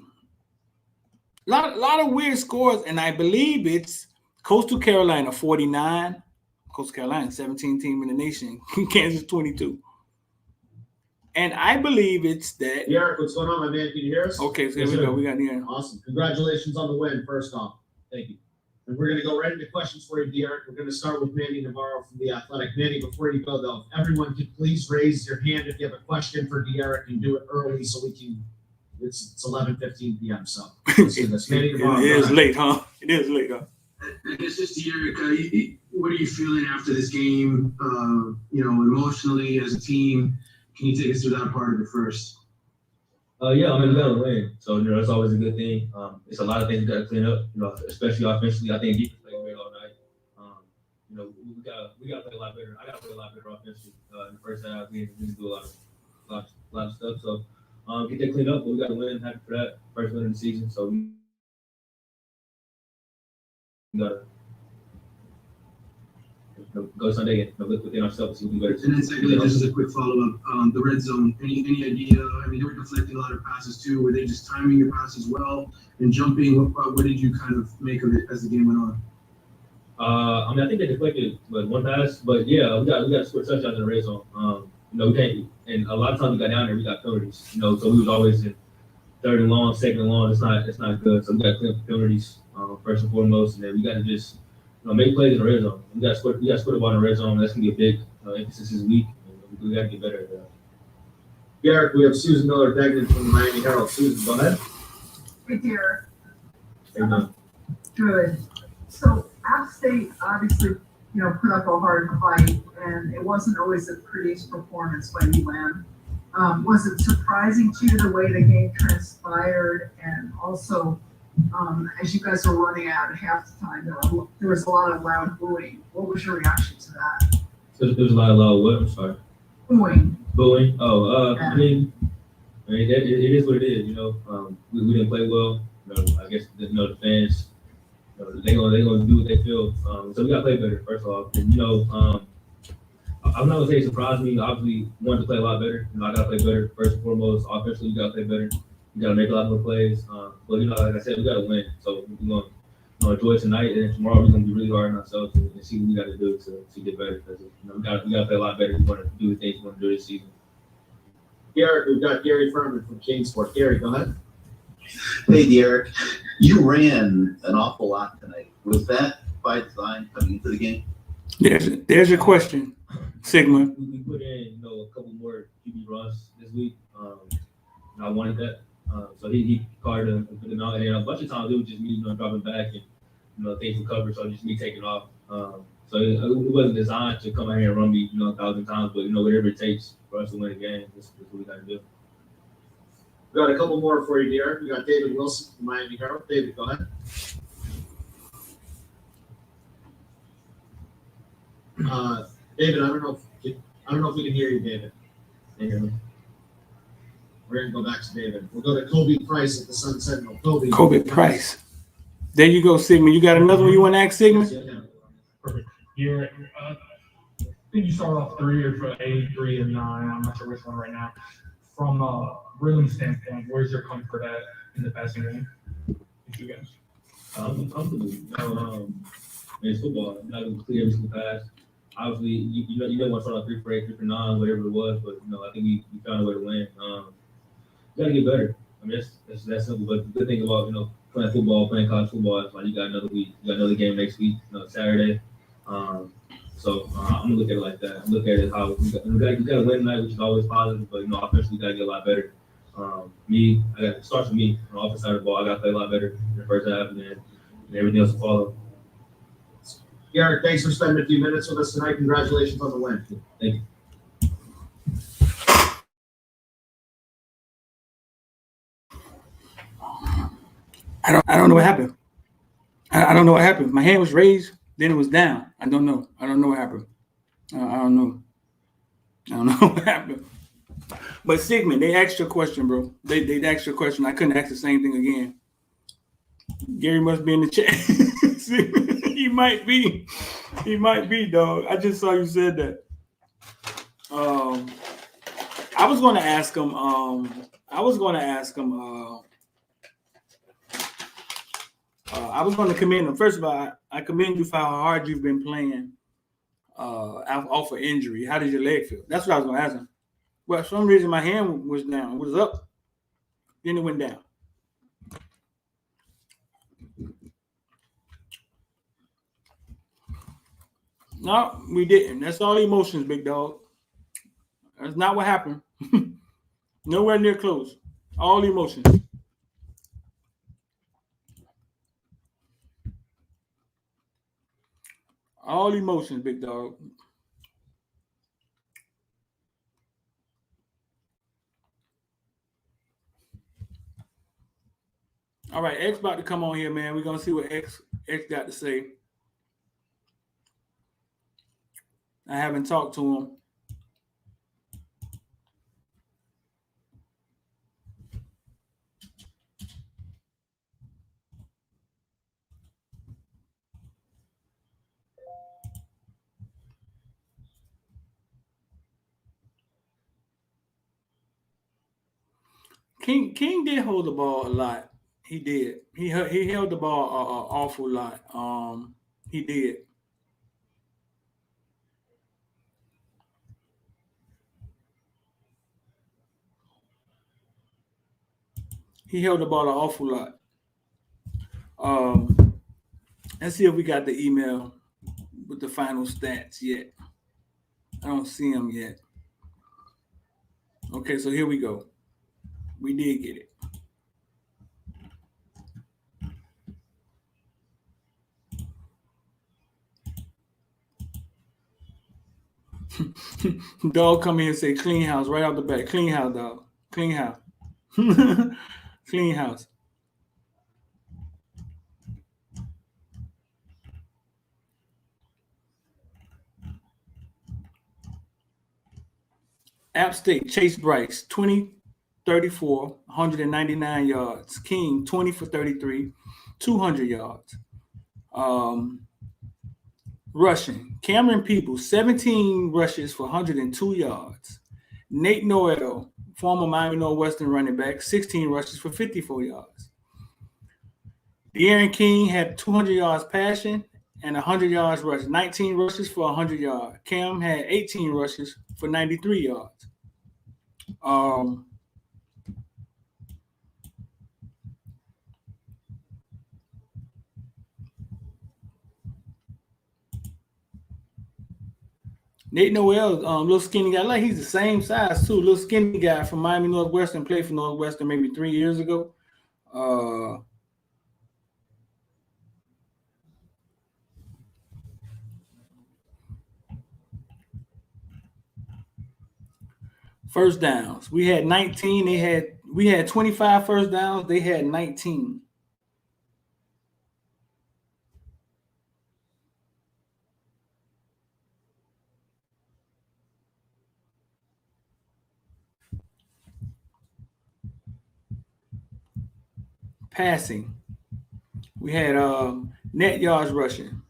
Lot of weird scores, and I believe it's Coastal Carolina 49. Coastal Carolina, 17 team in the nation. Kansas 22. And I believe it's that. Deriq, what's going on, my man? Can you hear us? Okay, so here we go. We got Deriq. Awesome. Congratulations on the win, first off. Thank you. And we're going to go right into questions for you, Deriq. We're going to start with Manny Navarro from The Athletic. Manny, before you go, though, everyone could please raise your hand if you have a question for Deriq and do it early so we can. It's 11:15 p.m. So let's do this. Manny Navarro. It is late, huh? It is late, huh? I guess just Deriq, what are you feeling after this game? Emotionally as a team, can you take us through that part of it first? Yeah, I mean, we got to win, so that's always a good thing. It's a lot of things we got to clean up, especially offensively. I think defense played great all night. We got to play a lot better. I got to play a lot better offensively in the first half. We didn't do a lot of stuff. So get that cleaned up, but we got to win. Happy for that first win of the season. So we got to go Sunday and look within ourselves and see what we better. And then secondly, just as a quick follow-up, the red zone, any idea? I mean, they were deflecting a lot of passes too. Were they just timing your passes well and jumping? What did you kind of make of it as the game went on? I mean, I think they deflected one pass, but yeah, we got to score touchdowns in the red zone. We can't, and a lot of times we got down there, we got penalties. So we was always in third and long, second and long. It's not good. So we got to clean up penalties first and foremost, and then we got to just make plays in the red zone. We got to score the ball in the red zone. That's gonna be a big emphasis this week. We got to get better at that. Deriq, we have Susan Miller-Degnan from the Miami Herald. Susan, go ahead. Hey, Deriq. Hey, man. Good. So App State obviously put up a hard fight, and it wasn't always the prettiest performance by UM. Was it surprising to you the way the game transpired, and also as you guys were running out at halftime, there was a lot of loud booing. What was your reaction to that? So there's a lot of loud what? I'm sorry. Booing. Booing. Oh, Yeah. I mean, it is what it is. We didn't play well. I guess the fans. They gonna do what they feel. So we gotta play better first off. And I'm not gonna say it surprised me. Obviously, wanted to play a lot better. I gotta play better first and foremost. Offensively, you gotta play better. You gotta make a lot more plays. But like I said, we gotta win. So we're gonna enjoy tonight, and then tomorrow we're gonna be really hard on ourselves and see what we gotta do to get better. Because we gotta play a lot better. We want to do the things we want to do this season. Garrett, we've got Gary Furman from Kingsport. Gary, go ahead. Hey, Deriq, you ran an awful lot tonight. Was that by design coming into the game? There's your question, Sigma. We put in, a couple more QB runs this week. And I wanted that. So he called and put them out. And then a bunch of times it was just me, dropping back and, things were covered. So just me taking off. So it wasn't designed to come out here and run me, 1,000 times. But, whatever it takes for us to win a game, that's what we got to do. We got a couple more for you, Derek. We got David Wilson from Miami Herald. David, go ahead. David, I don't know if we can hear you, David. Can you hear me? We're gonna go back to David. We'll go to Kobe Price at the Sun Sentinel. Kobe Price. There you go, Sigma. You got another one you want to ask, Sigma? Perfect. Yeah, I think you started off 3 or for 8, 3, and 9. I'm not sure which one right now. From a rhythm standpoint, where's your comfort at in the passing game? If you guys. I'm comfortable. It's football. I'm not gonna clear every single pass. Obviously, you don't want to start off 3 for 8, 3 for 9, whatever it was. But I think we found a way to win. You gotta get better. I mean, that's that simple. But the good thing about playing football, playing college football, is like you got another week, you got another game next week, Saturday. So I'm gonna look at it like that. I'm looking at it how you gotta win tonight, which is always positive. But offensively, you gotta get a lot better. It starts with me on the offensive side of the ball. I gotta play a lot better in the first half, and then everything else will follow. Garrett, thanks for spending a few minutes with us tonight. Congratulations on the win. Thank you. I don't know what happened. I don't know what happened. My hand was raised, then it was down. I don't know what happened. I don't know what happened. But Sigmund, they asked you a question, bro. They asked you a question. I couldn't ask the same thing again. Gary must be in the chat. He might be. He might be, dog. I just saw you said that. I was going to ask him. I was going to commend him. First of all, I commend you for how hard you've been playing off of injury. How did your leg feel? That's what I was going to ask him. Well, for some reason, my hand was down. It was up. Then it went down. No, we didn't. That's all emotions, big dog. That's not what happened. Nowhere near close. All emotions. All emotions, big dog. All right, X about to come on here, man. We're gonna see what X got to say. I haven't talked to him. King did hold the ball a lot. He did. He held the ball an awful lot. He did. He held the ball an awful lot. Let's see if we got the email with the final stats yet. I don't see them yet. Okay, so here we go. We did get it. Dog come in and say clean house right out the back. Clean house, dog. Clean house. Clean house. App State, Chase Bryce, 20-34, 199 yards. King, 20 for 33, 200 yards. Rushing, Cameron Peoples, 17 rushes for 102 yards. Nate Noel, former Miami Northwestern running back, 16 rushes for 54 yards. De'Aaron King had 200 yards passing and 100 yards rushing, 19 rushes for 100 yards. Cam had 18 rushes for 93 yards. Nate Noel, little skinny guy, like he's the same size too. Little skinny guy from Miami Northwestern, played for Northwestern maybe 3 years ago. First downs. We had 19. We had 25 first downs. They had 19. Passing. We had net yards rushing.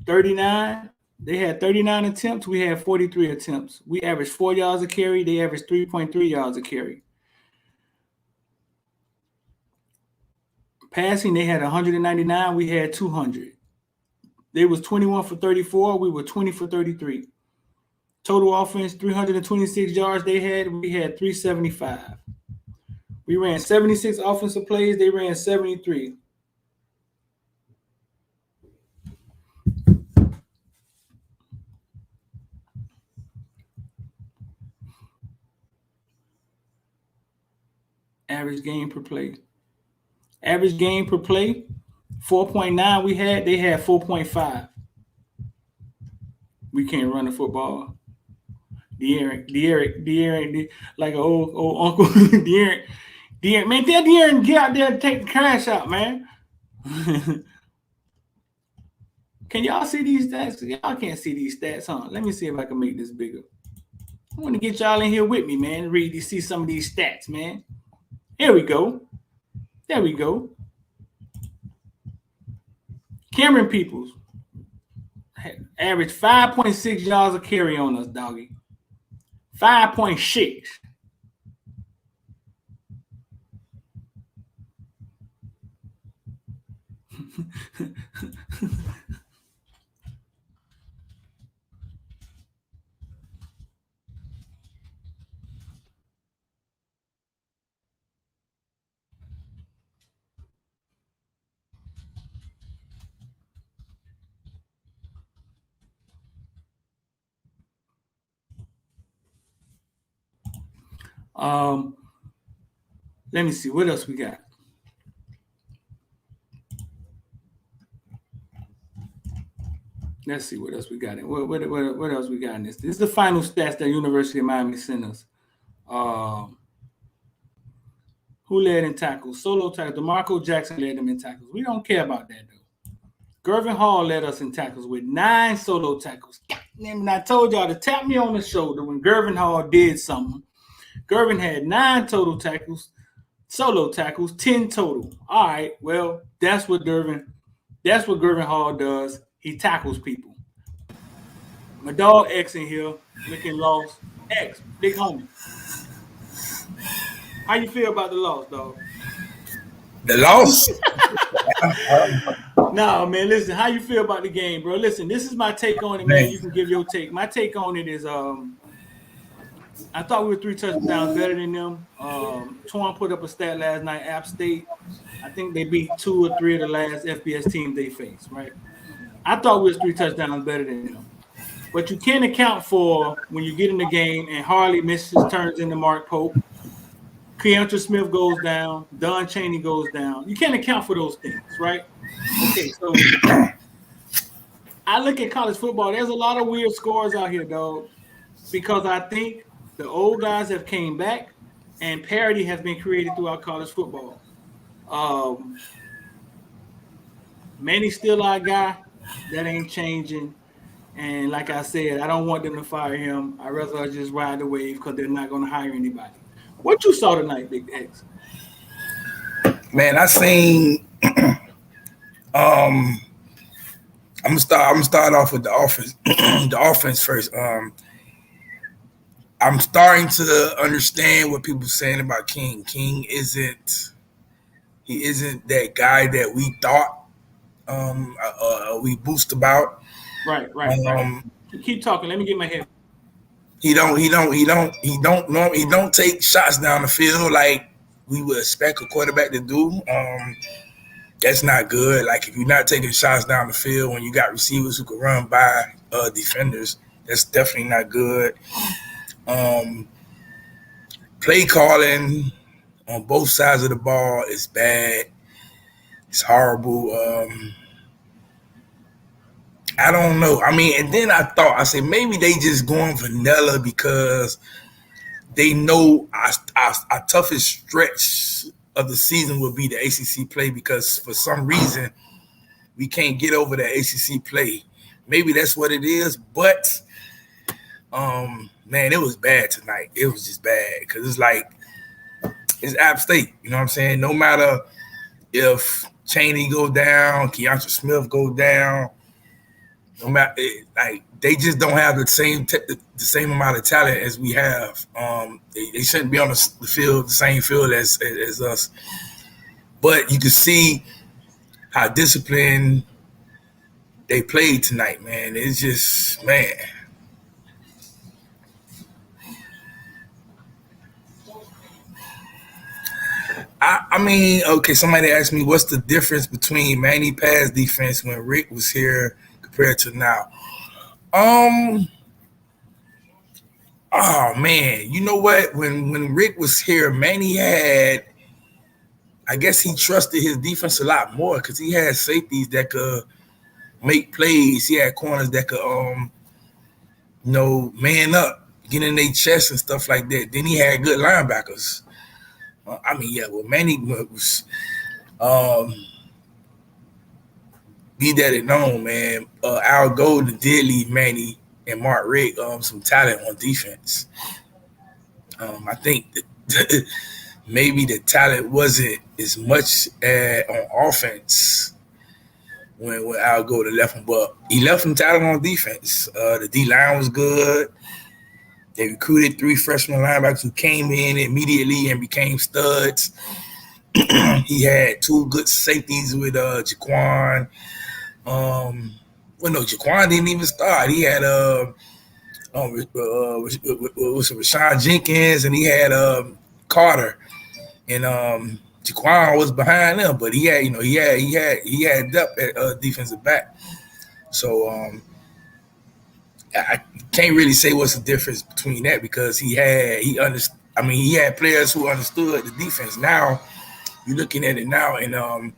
39. They had 39 attempts. We had 43 attempts. We averaged 4 yards a carry. They averaged 3.3 yards a carry. Passing, they had 199. We had 200. They was 21 for 34. We were 20 for 33. Total offense, 326 yards they had. We had 375. We ran 76 offensive plays. They ran 73. Average game per play. Average game per play, 4.9 we had. They had 4.5. We can't run the football. Deriq, like an old uncle. Deriq, man, tell Deriq get out there and take the cash out, man. Can y'all see these stats? Y'all can't see these stats, huh? Let me see if I can make this bigger. I want to get y'all in here with me, man. See some of these stats, man. Here we go. There we go. Cameron Peoples averaged 5.6 yards a carry on us, doggy. 5.6. Let me see what else we got. Let's see what else we got. What else we got in this? This is the final stats that University of Miami sent us. Who led in tackles? Solo tackles. DeMarco Jackson led them in tackles. We don't care about that though. Gervin Hall led us in tackles with 9 solo tackles. And I told y'all to tap me on the shoulder when Gervin Hall did something. Gervin had 9 total tackles, solo tackles, 10 total. All right, well, that's what Gervin Hall does. He tackles people. My dog X in here looking lost. X, big homie. How you feel about the loss, dog? The loss? No, man, listen, how you feel about the game, bro? Listen, this is my take on it, man. You can give your take. My take on it is I thought we were 3 touchdowns better than them. Torn put up a stat last night, App State. I think they beat 2 or 3 of the last FBS teams they faced, right? I thought we was 3 touchdowns better than them. But you can't account for when you get in the game and Harley misses turns into Mark Pope. Keontra Smith goes down. Don Chaney goes down. You can't account for those things, right? Okay, so I look at college football. There's a lot of weird scores out here, dog, because I think the old guys have came back, and parity has been created throughout college football. Manny's still our guy. That ain't changing. And like I said, I don't want them to fire him. I'd rather just ride the wave because they're not going to hire anybody. What you saw tonight, Big X? Man, I seen. I'm gonna start off with the offense. The offense first. I'm starting to understand what people are saying about King. King isn't that guy that we thought we boost about. Right. Keep talking. Let me get my head. He don't take shots down the field like we would expect a quarterback to do. That's not good. Like, if you're not taking shots down the field when you got receivers who can run by defenders, that's definitely not good. Play calling on both sides of the ball is bad. It's horrible. I don't know. I mean, and then I said maybe they just going vanilla because they know our toughest stretch of the season will be the ACC play, because for some reason we can't get over the ACC play. Maybe that's what it is, but man, it was bad tonight. It was just bad because it's like it's App State. You know what I'm saying? No matter if Chaney go down, Keontra Smith go down, no matter, like, they just don't have the same amount of talent as we have. They shouldn't be on the field, the same field as us. But you can see how disciplined they played tonight, man. It's just, man. I mean, okay, somebody asked me what's the difference between Manny pass defense when Rick was here compared to now. Oh man, you know what? When Rick was here, Manny had, I guess he trusted his defense a lot more because he had safeties that could make plays. He had corners that could man up, get in their chest and stuff like that. Then he had good linebackers. Manny was be that it known, man. Al Golden did leave Manny and Mark Rick some talent on defense. I think that maybe the talent wasn't as much on offense when Al Golden left him, but he left him talent on defense. The D-line was good. They recruited 3 freshman linebackers who came in immediately and became studs. He had 2 good safeties with Jaquan. Jaquan didn't even start. He had Rashawn Jenkins, and he had Carter, and Jaquan was behind them, but he had depth at defensive back. So I can't really say what's the difference between that because he had players who understood the defense. Now you're looking at it now, and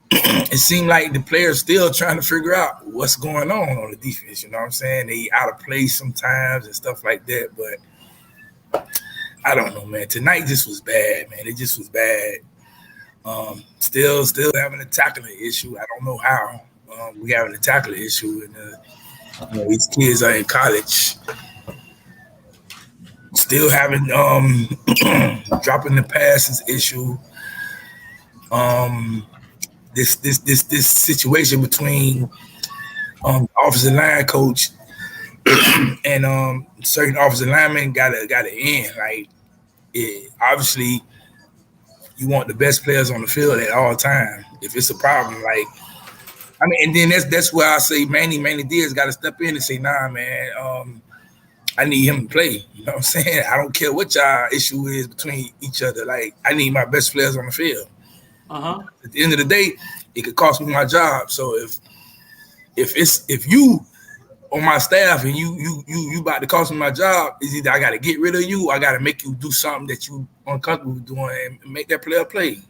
it seemed like the players still trying to figure out what's going on the defense. You know what I'm saying? They out of place sometimes and stuff like that. But I don't know, man. Tonight just was bad, man. It just was bad. Still having a tackling issue. I don't know how. We having a tackling issue, and these kids are in college. Still having dropping the passes issue. This situation between offensive line coach and certain offensive linemen gotta end. Like, obviously, you want the best players on the field at all time. If it's a problem, and then that's where I say Manny Diaz got to step in and say, nah, man, I need him to play. You know what I'm saying? I don't care what y'all issue is between each other. Like, I need my best players on the field. At the end of the day, it could cost me my job. So if you on my staff and you about to cost me my job, is either I got to get rid of you or I got to make you do something that you uncomfortable with doing and make that player play.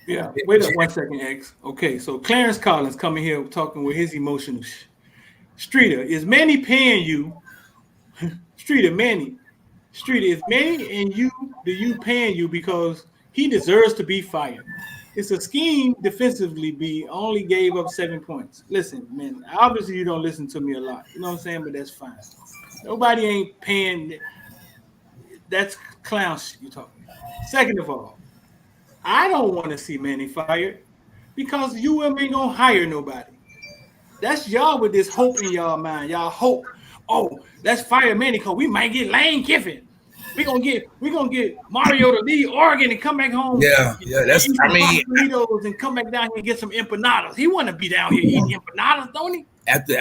Yeah, wait up 1 second, X. Okay, so Clarence Collins coming here talking with his emotional. Streeter, is Manny paying you? Streeter, is Manny and you paying you because he deserves to be fired? It's a scheme defensively. B only gave up 7 points. Listen, man, obviously you don't listen to me a lot. You know what I'm saying? But that's fine. Nobody ain't paying. That's clown shit you talking about. Second of all, I don't want to see Manny fired because UM ain't gonna hire nobody. That's y'all with this hope in y'all mind. Y'all hope, oh, let's fire Manny because we might get Lane Kiffin. We're gonna get Mario to leave Oregon and come back home. Yeah. That's burritos and come back down here and get some empanadas. He want to be down here eating empanadas, don't he? After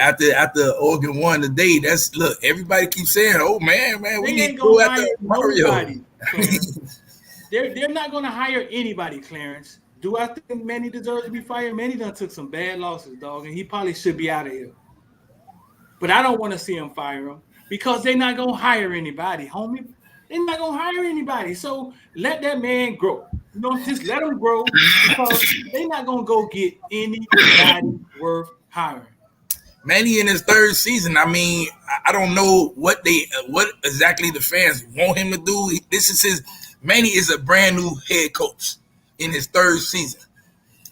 Oregon won today, look. Everybody keeps saying, "Oh man, we need to go after Mario." They're not gonna hire anybody, Clarence. Do I think Manny deserves to be fired? Manny done took some bad losses, dog, and he probably should be out of here. But I don't want to see him fire him because they're not gonna hire anybody, homie. They're not gonna hire anybody. So let that man grow. You know, just let him grow because they're not gonna go get anybody worth hiring. Manny in his third season. I mean, I don't know what exactly the fans want him to do. Manny is a brand new head coach in his third season.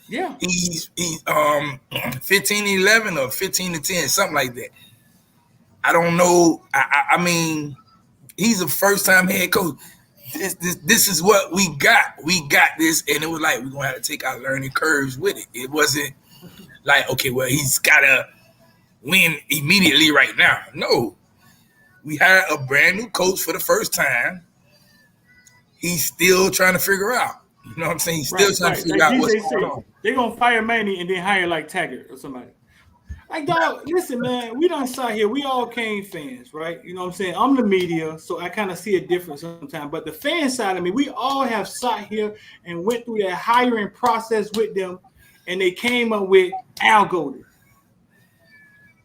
Yeah. He's 15-11 or 15-10, something like that. I don't know. I mean, he's a first-time head coach. This is what we got. We got this, and it was like we're gonna have to take our learning curves with it. It wasn't like, okay, well, he's gotta win immediately right now. No. We hired a brand new coach for the first time. He's still trying to figure out. You know what I'm saying? He's still trying to figure out what's going on. They're going to fire Manny and then hire like Taggart or somebody. Like, dog, listen, man, we done sat here. We all Cane fans, right? You know what I'm saying? I'm the media, so I kind of see a difference sometimes. But the fan side of me, we all have sat here and went through that hiring process with them, and they came up with Al Golden.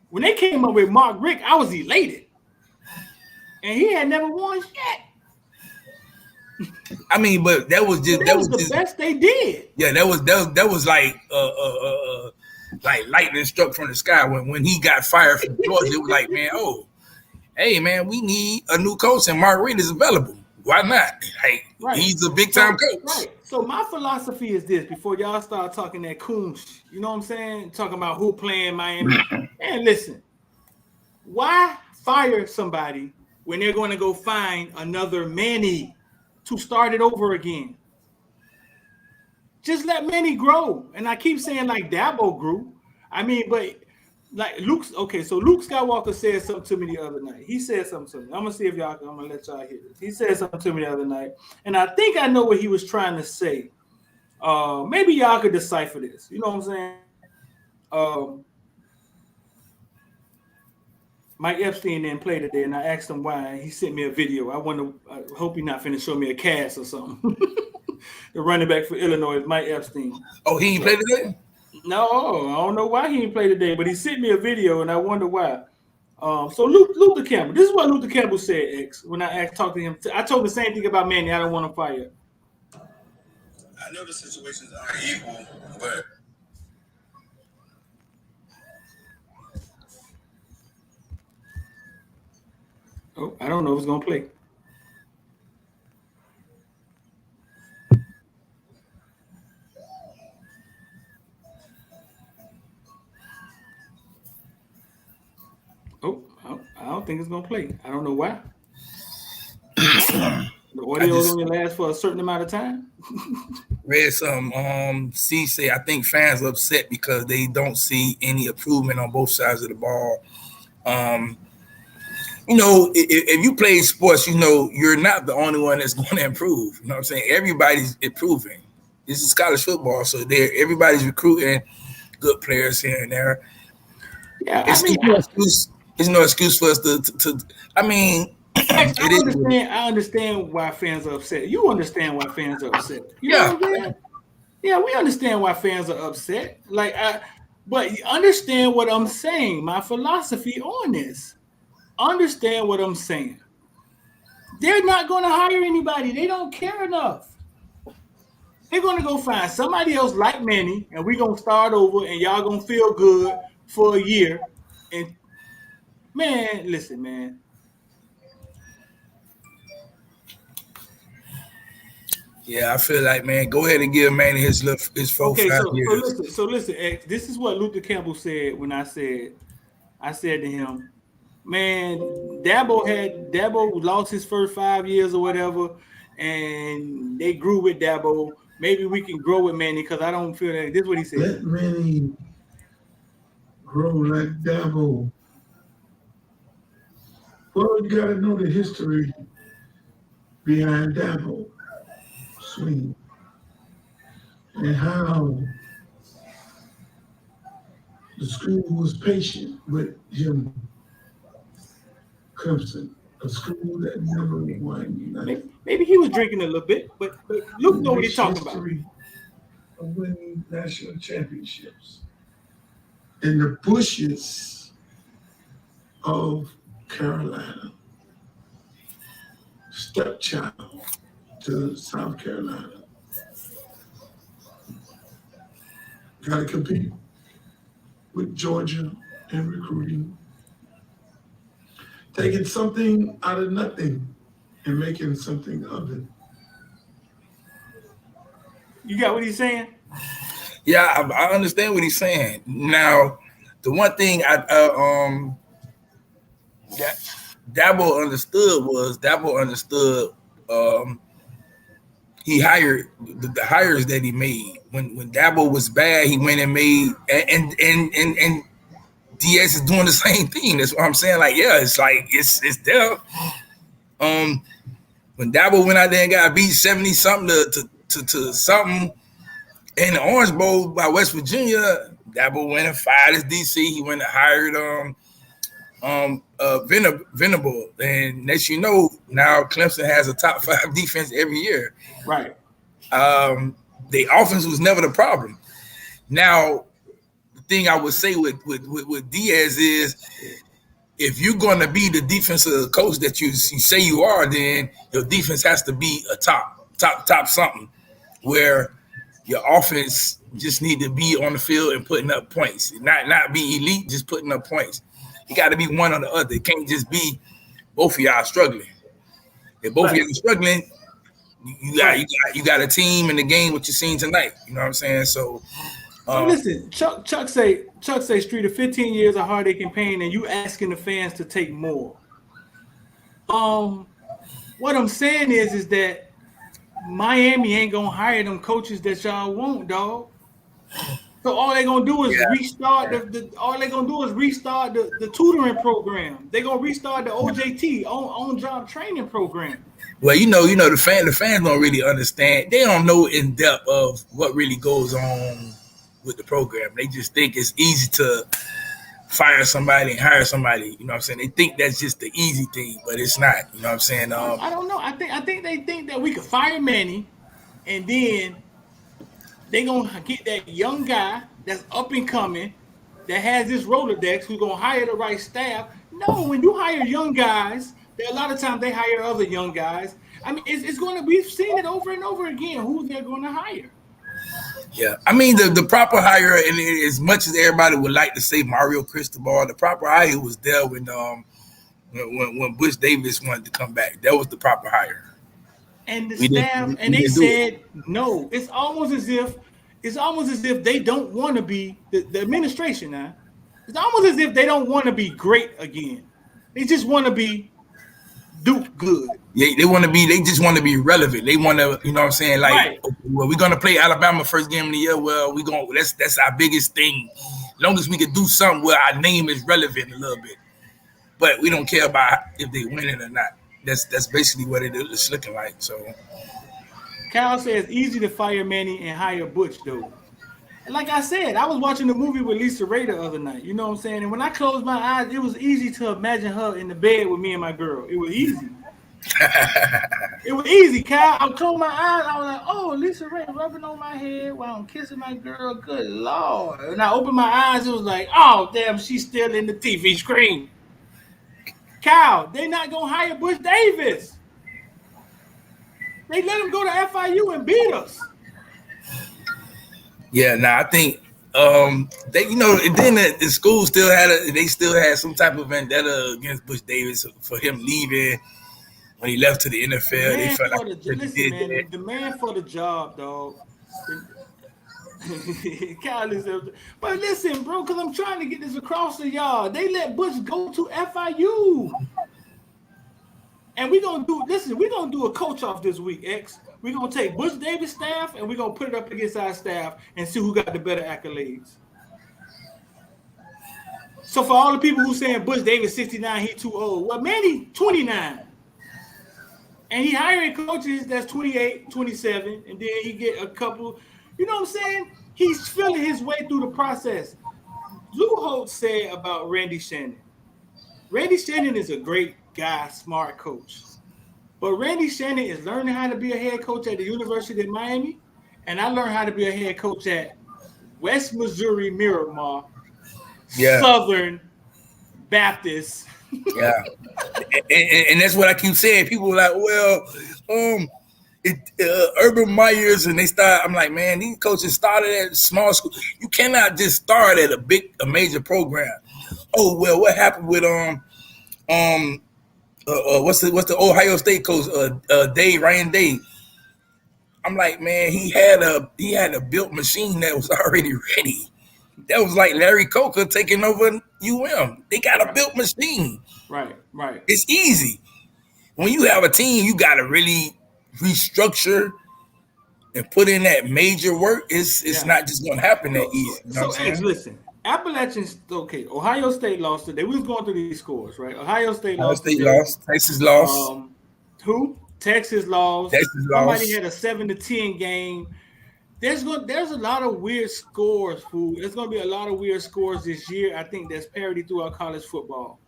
When they came up with Mark Richt, I was elated. And he had never won shit. I mean, but that was just the best they did. Yeah, that was like lightning struck from the sky when he got fired from Georgia. It was like, man, hey man, we need a new coach and Mark Richt is available. Why not? Hey, he's a big time coach. Right. So my philosophy is this: before y'all start talking that coon, you know what I'm saying? Talking about who playing Miami. And listen, why fire somebody when they're going to go find another Manny to start it over again? Just let Manny grow. And I keep saying like Dabo grew. I mean, but like Luke Skywalker said something to me the other night. He said something to me. I'm gonna let y'all hear this. He said something to me the other night, and I think I know what he was trying to say. Maybe y'all could decipher this. You know what I'm saying? Mike Epstein didn't play today, and I asked him why. He sent me a video. I hope he's not finna show me a cast or something. The running back for Illinois is Mike Epstein. Oh, he didn't play today? No, I don't know why he didn't play today, but he sent me a video, and I wonder why. So Luther Campbell. This is what Luther Campbell said, X, when I talked to him. I told him the same thing about Manny. I don't want him fired. I know the situations are equal, but I don't know if it's gonna play. I don't think it's gonna play. I don't know why. The audio only lasts for a certain amount of time. Read some C say I think fans are upset because they don't see any improvement on both sides of the ball. You know, if you play sports, you know you're not the only one that's going to improve. You know what I'm saying? Everybody's improving. This is college football, so everybody's recruiting good players here and there. Yeah, there's no excuse for us to. I mean, I understand why fans are upset. You understand why fans are upset. You know what I'm saying? Yeah, we understand why fans are upset. But you understand what I'm saying. My philosophy on this. Understand what I'm saying. They're not going to hire anybody. They don't care enough. They're gonna go find somebody else like Manny, and we're gonna start over, and y'all gonna feel good for a year. And man, listen, man. Yeah, I feel like, man, go ahead and give Manny his 4 Okay, 5 so years. listen, X, this is what Luther Campbell said when I said to him, man, Dabo lost his first 5 years or whatever, and they grew with Dabo. Maybe we can grow with Manny because I don't feel that. This is what he said. Let Manny grow like Dabo. Well, you got to know the history behind Dabo swing and how the school was patient with him. Clemson, a school that never won. Maybe he was drinking a little bit, but Luke know what he's talking about. Of winning national championships in the bushes of Carolina, stepchild to South Carolina. Got to compete with Georgia in recruiting, taking something out of nothing and making something of it. You got what he's saying? Yeah, I understand what he's saying. Now, the one thing that Dabo understood he hired the hires that he made. When Dabo was bad, he went and made and DS is doing the same thing. That's what I'm saying. Like, yeah, it's like it's there. When Dabo went out there and got beat 70-something to something in the Orange Bowl by West Virginia, Dabo went and fired his DC. He went and hired Venable, and as you know, now Clemson has a top 5 defense every year. Right. The offense was never the problem. Now, the thing I would say with Diaz is, if you're going to be the defensive coach that you say you are, then your defense has to be a top something, where your offense just need to be on the field and putting up points, not be elite, just putting up points. You got to be one or the other. It can't just be both of y'all struggling. If both of y'all struggling, you got a team in the game what you're seeing tonight. You know what I'm saying? So listen, Chuck say Street of 15 years of heartache and pain, and you asking the fans to take more. What I'm saying is that Miami ain't gonna hire them coaches that y'all want, dog. So all they're gonna do is restart the tutoring program. They're gonna restart the OJT on job training program. Well, you know, the fans don't really understand. They don't know in depth of what really goes on with the program. They just think it's easy to fire somebody and hire somebody. You know what I'm saying? They think that's just the easy thing, but it's not. You know what I'm saying? I don't know. I think they think that we could fire Manny, and then they gonna get that young guy that's up and coming, that has this Rolodex, who's gonna hire the right staff. No, when you hire young guys, a lot of times they hire other young guys. I mean, it's going to. We've seen it over and over again. Who they're going to hire? Yeah, I mean the proper hire, and as much as everybody would like to say Mario Cristobal, the proper hire was there when Bush Davis wanted to come back. That was the proper hire. And the staff, and they said no. It's almost as if they don't want to be the administration now. It's almost as if they don't want to be great again. They just want to do good. Yeah, they just want to be relevant. They want to, you know what I'm saying? Like, right. Well, we're gonna play Alabama first game of the year. Well, that's our biggest thing. As long as we can do something where our name is relevant a little bit. But we don't care about if they win it or not. That's basically what it's looking like. So Cal says easy to fire Manny and hire Butch though. And like I said, I was watching the movie with Lisa Ray the other night. You know what I'm saying? And when I closed my eyes, it was easy to imagine her in the bed with me and my girl. It was easy. It was easy, Cal. I closed my eyes. I was like, oh, Lisa Ray rubbing on my head while I'm kissing my girl. Good Lord. And I opened my eyes. It was like, oh, damn, she's still in the TV screen. Cal, they're not going to hire Bush Davis. They let him go to FIU and beat us. Yeah, now I think they, and then the school still had some type of vendetta against Butch Davis for him leaving when he left to the NFL. They felt like the man for the job, dog. Kyle is, but listen, bro, because I'm trying to get this across to y'all. They let Butch go to FIU. And we're gonna do a coach off this week, X. We're gonna take Butch Davis' staff and we're gonna put it up against our staff and see who got the better accolades. So for all the people who saying Butch Davis 69, he too old. Well, man, he 29. And he hiring coaches that's 28, 27, and then he get a couple. You know what I'm saying? He's feeling his way through the process. Lou Holtz said about Randy Shannon. Randy Shannon is a great guy, smart coach. But Randy Shannon is learning how to be a head coach at the University of Miami, and I learned how to be a head coach at West Missouri Miramar, Southern Baptist. Yeah, and that's what I keep saying. People are like, well, Urban Meyers, and they start. I'm like, man, these coaches started at small school. You cannot just start at a major program. Oh well, what happened with what's the Ohio State coach Ryan Day? I'm like, man, he had a built machine that was already ready. That was like Larry Coker taking over UM. They got a built machine. Right. It's easy. When you have a team, you got to really restructure and put in that major work. It's not just going to happen that easy. You know what I'm saying? Listen, Appalachians, okay, Ohio State lost today. We was going through these scores, right? Ohio State lost. Texas lost. Who? Texas lost. Somebody had a 7-10 game. There's a lot of weird scores, fool. There's going to be a lot of weird scores this year. I think there's parity throughout college football.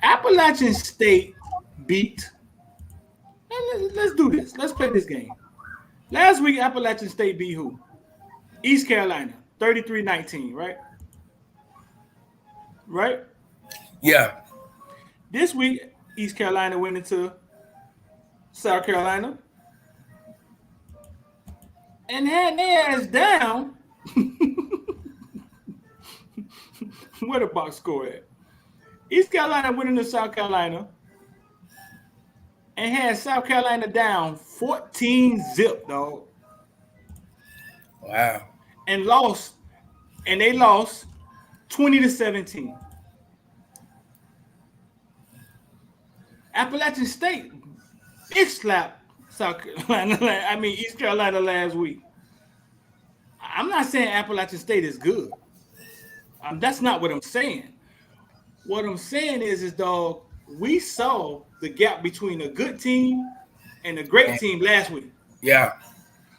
Appalachian State beat. Let's do this. Let's play this game. Last week, Appalachian State beat who? East Carolina, 33-19, right? Right? Yeah. This week, East Carolina went into South Carolina and had their ass down. Where the box score at? East Carolina went into South Carolina and had South Carolina down 14-0, dog. Wow. And they lost 20-17. Appalachian State bitch slapped East Carolina last week. I'm not saying Appalachian State is good. That's not what I'm saying. What I'm saying is dog, we saw the gap between a good team and a great team last week. Yeah.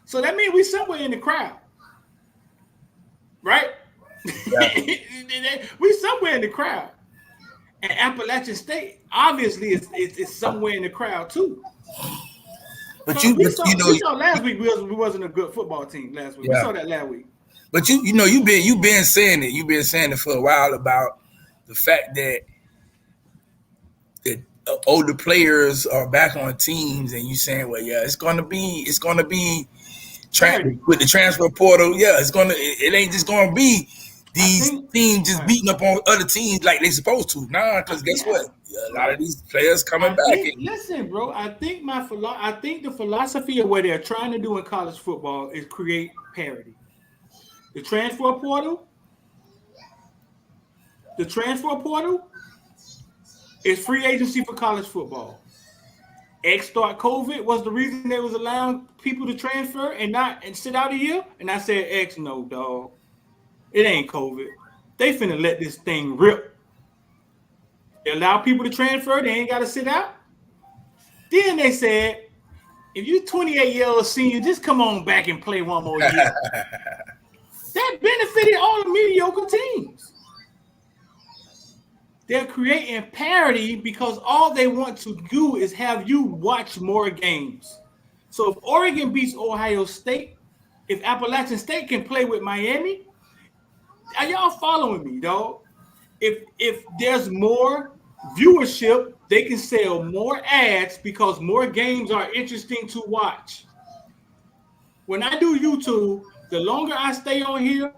So that means we somewhere in the crowd. Right? Yeah. We somewhere in the crowd. And Appalachian State obviously is somewhere in the crowd too. But so we saw last week we wasn't a good football team last week. Yeah. We saw that last week. But you've been saying it. You've been saying it for a while about the fact that older players are back on teams, and you saying, well, yeah, it's gonna be with the transfer portal. Yeah, it ain't just gonna be these teams just beating up on other teams like they supposed to. Nah, because guess what? A lot of these players coming back. Listen, bro, I think the philosophy of what they're trying to do in college football is create parity. The transfer portal is free agency for college football. Start COVID was the reason they was allowing people to transfer and sit out a year. And I said, X, no, dog. It ain't COVID. They finna let this thing rip. They allow people to transfer. They ain't got to sit out. Then they said, if you're 28-year-old senior, just come on back and play one more year. That benefited all the mediocre teams. They're creating parity because all they want to do is have you watch more games. So if Oregon beats Ohio State, if Appalachian State can play with Miami, are y'all following me, dog? If there's more viewership, they can sell more ads because more games are interesting to watch. When I do YouTube, The longer I stay on here,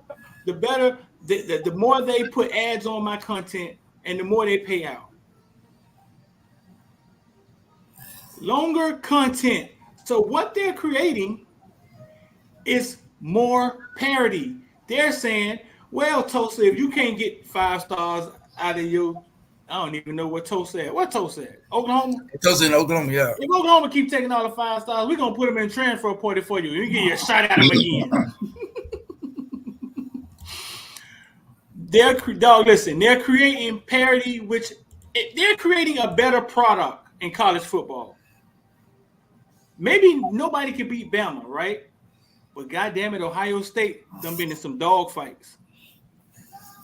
the better. The more they put ads on my content, and the more they pay out. Longer content. So what they're creating is more parity. They're saying, well, Tulsa, if you can't get 5 stars out of you, I don't even know what Tulsa said. What Tulsa said? Oklahoma? Tulsa in Oklahoma, yeah. If Oklahoma keep taking all the 5 stars, we're going to put them in transfer portal for you. You get your shot at them again. They're creating parity, which they're creating a better product in college football. Maybe nobody can beat Bama, right? But goddamn it, Ohio State done been in some dog fights.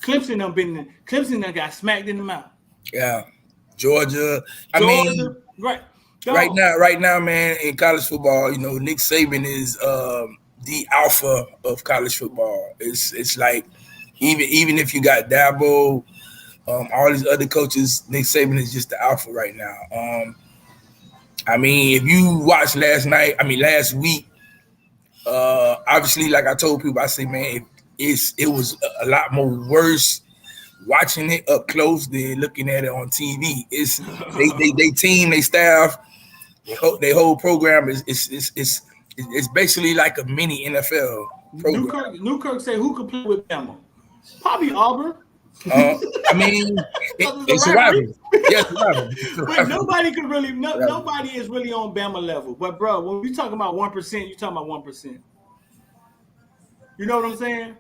Clemson done got smacked in the mouth. Yeah, Georgia. I mean, right. Right now, man, in college football, you know, Nick Saban is the alpha of college football. It's like even if you got Dabo, all these other coaches, Nick Saban is just the alpha right now. I mean, if you watched last week, obviously, like I told people, I say, man, it was a lot more worse watching it up close than looking at it on TV. It's they team, they staff, their whole program is basically like a mini NFL program. Newkirk said, who could play with Bama? Probably Auburn. I mean, it's a rivalry. Yes, but nobody is really on Bama level. But bro, when you talking about 1%, you talking about 1%. You know what I'm saying?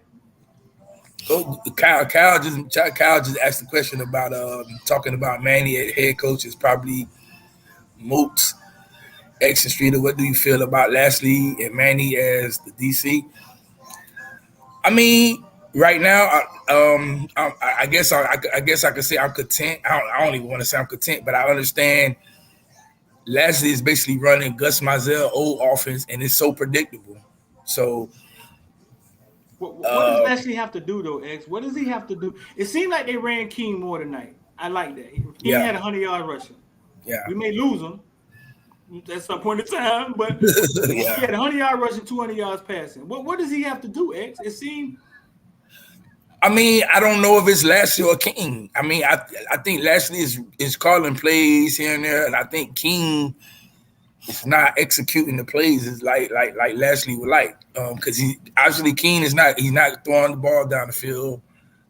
Oh, Kyle just asked the question about talking about Manny at head coach is probably Moats, Exton Streeter. What do you feel about Lashley and Manny as the DC? I mean, right now, I guess I could say I'm content. I don't even want to say I'm content, but I understand Lashley is basically running Gus Mizell old offense, and it's so predictable. So. What does Lashley have to do, though, X? What does he have to do? It seemed like they ran King more tonight. I like that. He had 100-yard rushing. Yeah. We may lose him at some point in time, but he had 100-yard rushing, 200 yards passing. What does he have to do, X? It seemed. I mean, I don't know if it's Lashley or King. I mean, I think Lashley is calling plays here and there, and I think King is not executing the plays as like Lashley would like. Because King is not throwing the ball down the field.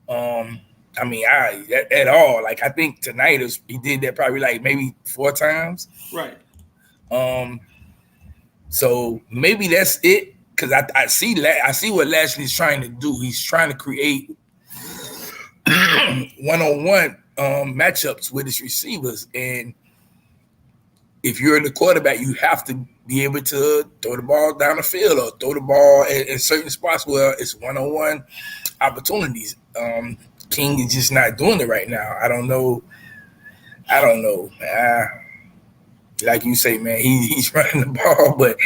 I mean, at all. Like I think tonight he did that probably like maybe 4 times. Right. So maybe that's it. Because I see what Lashley's trying to do. He's trying to create one-on-one matchups with his receivers, and if you're the quarterback, you have to be able to throw the ball down the field or throw the ball in certain spots where it's one-on-one opportunities. King is just not doing it right now. I don't know. Like you say, man, he's running the ball, but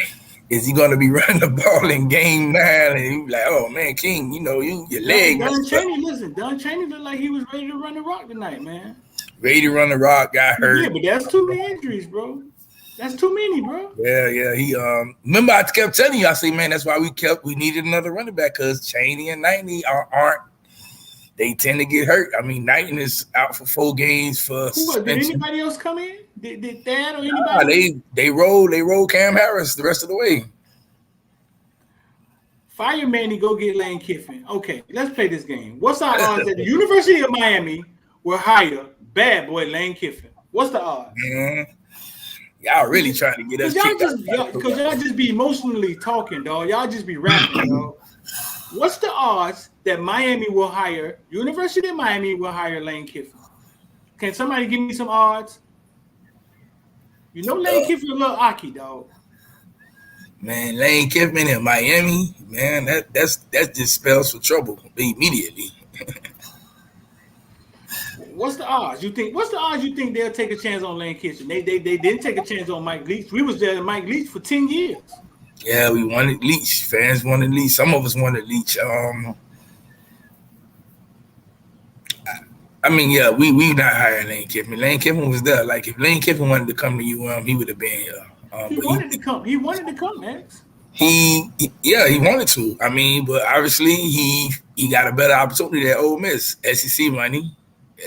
is he going to be running the ball in game 9? And you like, oh man, King, you know, your leg. Don Chaney looked like he was ready to run the rock tonight, man. Ready to run the rock, got hurt. Yeah, but that's too many injuries, bro. That's too many, bro. Yeah. He remember I kept telling you, I say, man, that's why we needed another running back, because Chaney and Knighton aren't. They tend to get hurt. I mean, Knighton is out for 4 games for suspension. Did anybody else come in? Did Thad or anybody? Nah, they roll Cam Harris the rest of the way. Fire Manny, go get Lane Kiffin. Okay, let's play this game. What's our odds that the University of Miami will hire bad boy Lane Kiffin? What's the odds? Y'all really trying to get us kicked out. Because y'all just be emotionally talking, dog. Y'all just be rapping, dog. What's the odds that University of Miami will hire Lane Kiffin? Can somebody give me some odds? You know Lane Kiffin a little Aki, dog. Man, Lane Kiffin in Miami, man, that just spells for trouble immediately. What's the odds? What's the odds you think they'll take a chance on Lane Kiffin? They didn't take a chance on Mike Leach. We was there with Mike Leach for 10 years. Yeah, we wanted Leach. Fans wanted Leach. Some of us wanted Leach. I mean, yeah, we not hiring Lane Kiffin. Lane Kiffin was there. Like if Lane Kiffin wanted to come to UM, he would have been here. He wanted to come. He wanted to come, Max. he wanted to. I mean, but obviously he got a better opportunity at Ole Miss, SEC money,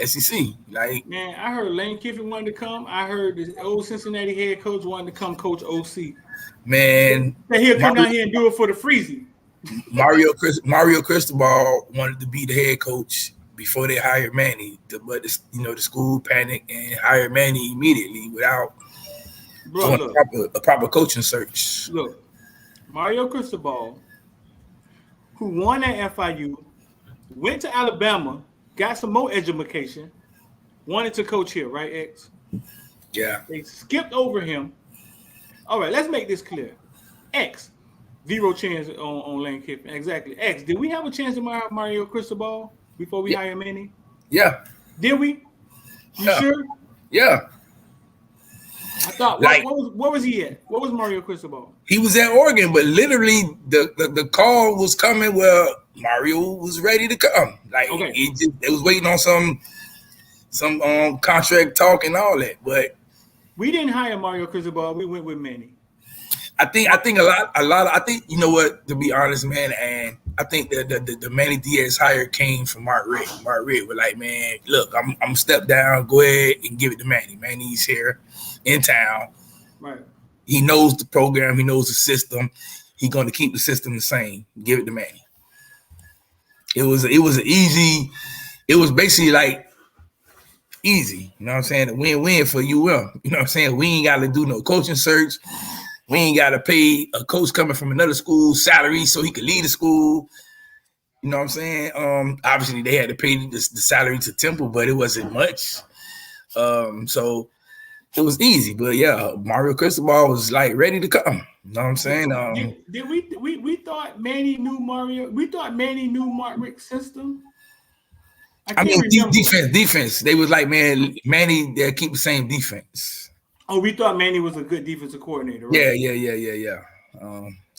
SEC. Like, man, I heard Lane Kiffin wanted to come. I heard the old Cincinnati head coach wanted to come coach OC. Man, that he'll come down here and do it for the freezy. Mario Cristobal wanted to be the head coach before they hired Manny, but the school panicked and hired Manny immediately without doing a proper coaching search. Look, Mario Cristobal, who won at FIU, went to Alabama, got some more education, wanted to coach here, right, X? Yeah. They skipped over him. All right, let's make this clear. X, zero chance on Lane Kiffin. Exactly. X, did we have a chance to Mario Cristobal before we hired Manny? Yeah. Did we? You sure? Yeah. I thought, what was he at? What was Mario Cristobal? He was at Oregon, but literally the call was coming where Mario was ready to come. Like, they was waiting on some contract talk and all that. But we didn't hire Mario Cristobal. We went with Manny. I think a lot. I think, you know what, to be honest, man, and I think the Manny Diaz hire came from Mark Rick. Mark Rick was like, man, look, I'm step down. Go ahead and give it to Manny. Manny's here in town. Right. He knows the program. He knows the system. He's going to keep the system the same. Give it to Manny. It was an easy. It was basically like easy. You know what I'm saying? A win-win for UM. You know what I'm saying? We ain't got to do no coaching search. We ain't got to pay a coach coming from another school salary so he could lead the school. You know what I'm saying? Obviously, they had to pay the salary to Temple, but it wasn't much. So it was easy. But, yeah, Mario Cristobal was, like, ready to come. You know what I'm saying? Did we thought Manny knew Mario? We thought Manny knew Mark Rick's system? I mean, defense. They was like, man, Manny, they'll keep the same defense. Oh, we thought Manny was a good defensive coordinator, right? Yeah.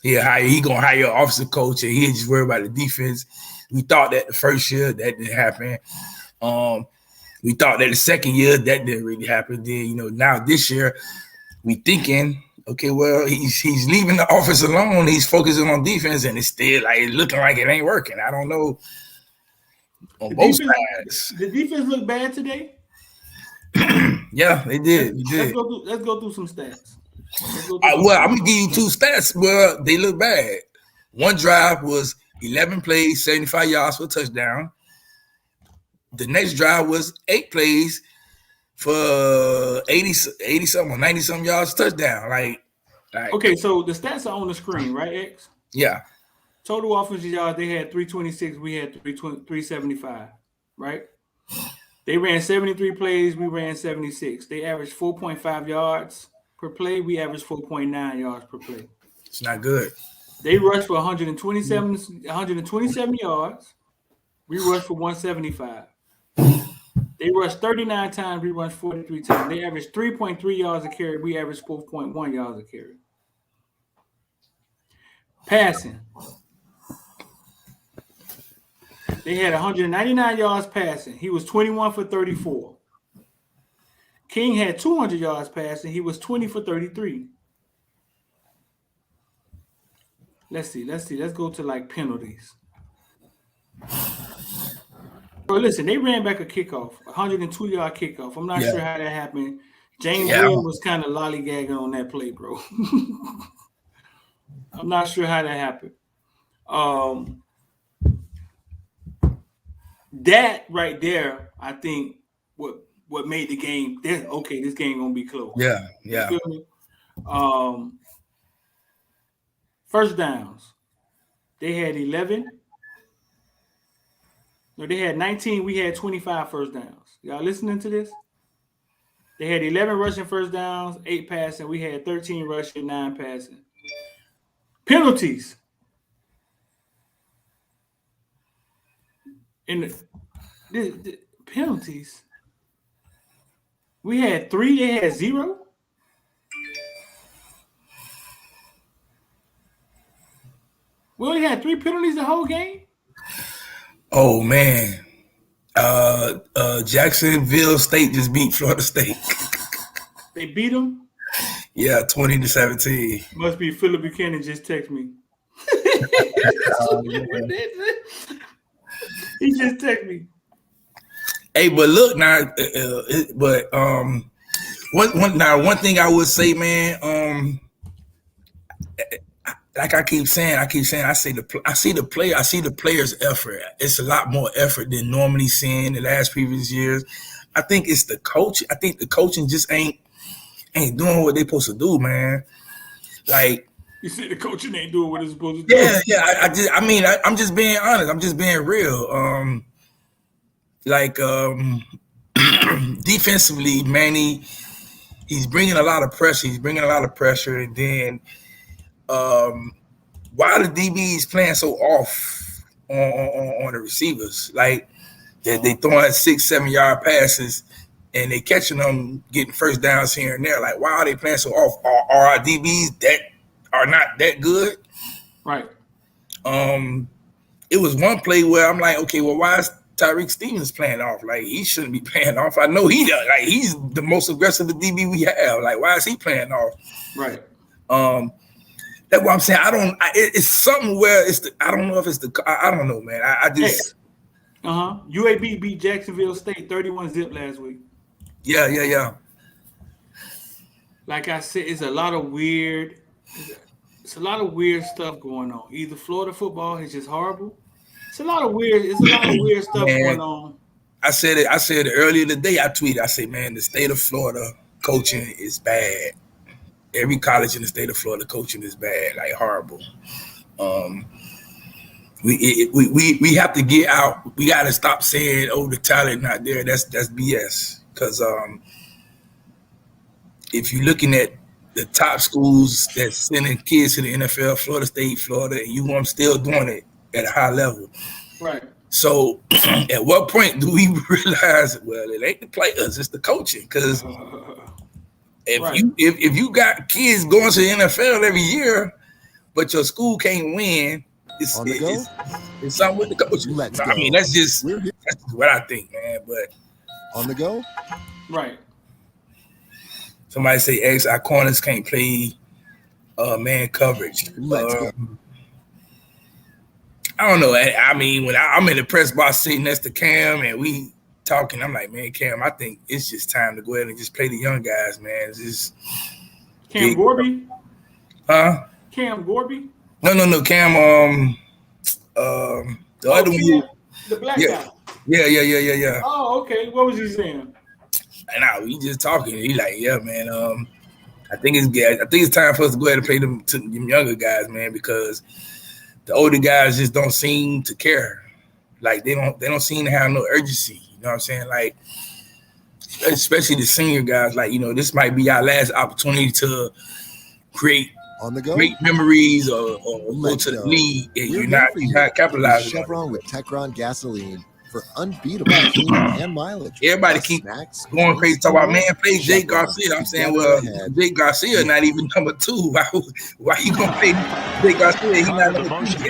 He gonna hire an offensive coach and he just worry about the defense. We thought that the first year that didn't happen. We thought that the second year that didn't really happen. Then now this year we thinking, okay, well he's leaving the office alone. He's focusing on defense and it's still like looking like it ain't working. I don't know on both sides. The defense look bad today. Yeah, they did. Let's go through some stats. I'm gonna give you two stats. Well, they look bad. One drive was 11 plays, 75 yards for a touchdown. The next drive was 8 plays for 80 something, 90 something yards touchdown. Like, okay, so the stats are on the screen, right, X? Yeah. Total offensive yards, they had 326, we had 375, right? They ran 73 plays, we ran 76. They averaged 4.5 yards per play, we averaged 4.9 yards per play. It's not good. They rushed for 127 yards. We rushed for 175. They rushed 39 times, we rushed 43 times. They averaged 3.3 yards a carry, we averaged 4.1 yards a carry. Passing. They had 199 yards passing. He was 21 for 34. King had 200 yards passing. He was 20 for 33. Let's see. Let's go to like penalties. Bro, listen, they ran back a kickoff, 102-yard kickoff. I'm not sure how that happened. James Green was kind of lollygagging on that play, bro. I'm not sure how that happened. That right there, I think, what made the game. Okay, this game gonna be close. Yeah. You feel me? First downs, they had 11. No, they had 19. We had 25 first downs. Y'all listening to this? They had 11 rushing first downs, 8 passing. We had 13 rushing, 9 passing. Penalties. In the penalties, we had 3. They had 0. We only had 3 penalties the whole game. Oh man, Jacksonville State just beat Florida State. They beat them. Yeah, 20-17. Must be Philip Buchanan just text me. He just text me. Hey, but look now, one thing I would say, man, like I see the players' effort. It's a lot more effort than normally seen in the last previous years. I think it's the coach. I think the coaching just ain't doing what they supposed to do, man. Like, you see, the coaching ain't doing what it's supposed to do. Yeah. I'm just being honest. I'm just being real. Defensively, Manny, he's bringing a lot of pressure. And then, why the DBs playing so off on the receivers? Like, they throwing 6-7 yard passes and they catching them getting first downs here and there. Like, why are they playing so off? Are our DBs that are not that good? Right. It was one play where I'm like, okay, well, why is Deriq Stevens playing off? Like, he shouldn't be playing off. I know he's the most aggressive DB we have. Like, why is he playing off? Right. That's what I'm saying. It's something where I don't know if it's I don't know, man. I just. UAB beat Jacksonville State 31-0 last week. Yeah. Like I said, it's a lot of weird stuff going on. Either Florida football is just horrible. It's a lot of weird stuff going on. I said it earlier today. I tweeted. I said, man, the state of Florida coaching is bad. Every college in the state of Florida coaching is bad, like horrible. We have to get out. We got to stop saying, "Oh, the talent not there." That's BS. Because if you're looking at the top schools that's sending kids to the NFL, Florida State, Florida, and I'm still doing it at a high level. Right. So, at what point do we realize, well, it ain't the players, it's the coaching? Because if you got kids going to the NFL every year, but your school can't win, it's something with the coaching. I mean, that's just what I think, man. But on the go, right. Somebody say our corners can't play man coverage. I don't know. I mean, when I'm in the press box sitting next to Cam and we talking, I'm like, man, Cam, I think it's just time to go ahead and just play the young guys, man. It's just Cam Gorby? Huh? Cam Gorby? No, Cam. The other one, the black guy. Yeah. Oh, okay. What was he saying? And we just talking. He like, yeah, man. I think it's time for us to go ahead and play them younger guys, man, because the older guys just don't seem to care. Like they don't seem to have no urgency. You know what I'm saying? Like, especially the senior guys. Like, this might be our last opportunity to create great memories or go to the league, and you're not capitalizing. Chevron with Techron gasoline for unbeatable fuel and mileage. Everybody keep going crazy talking about, man, play Jake Garcia. I'm saying, well, Jake Garcia not even number 2. Why you gonna play Jake Garcia? He's not number 2.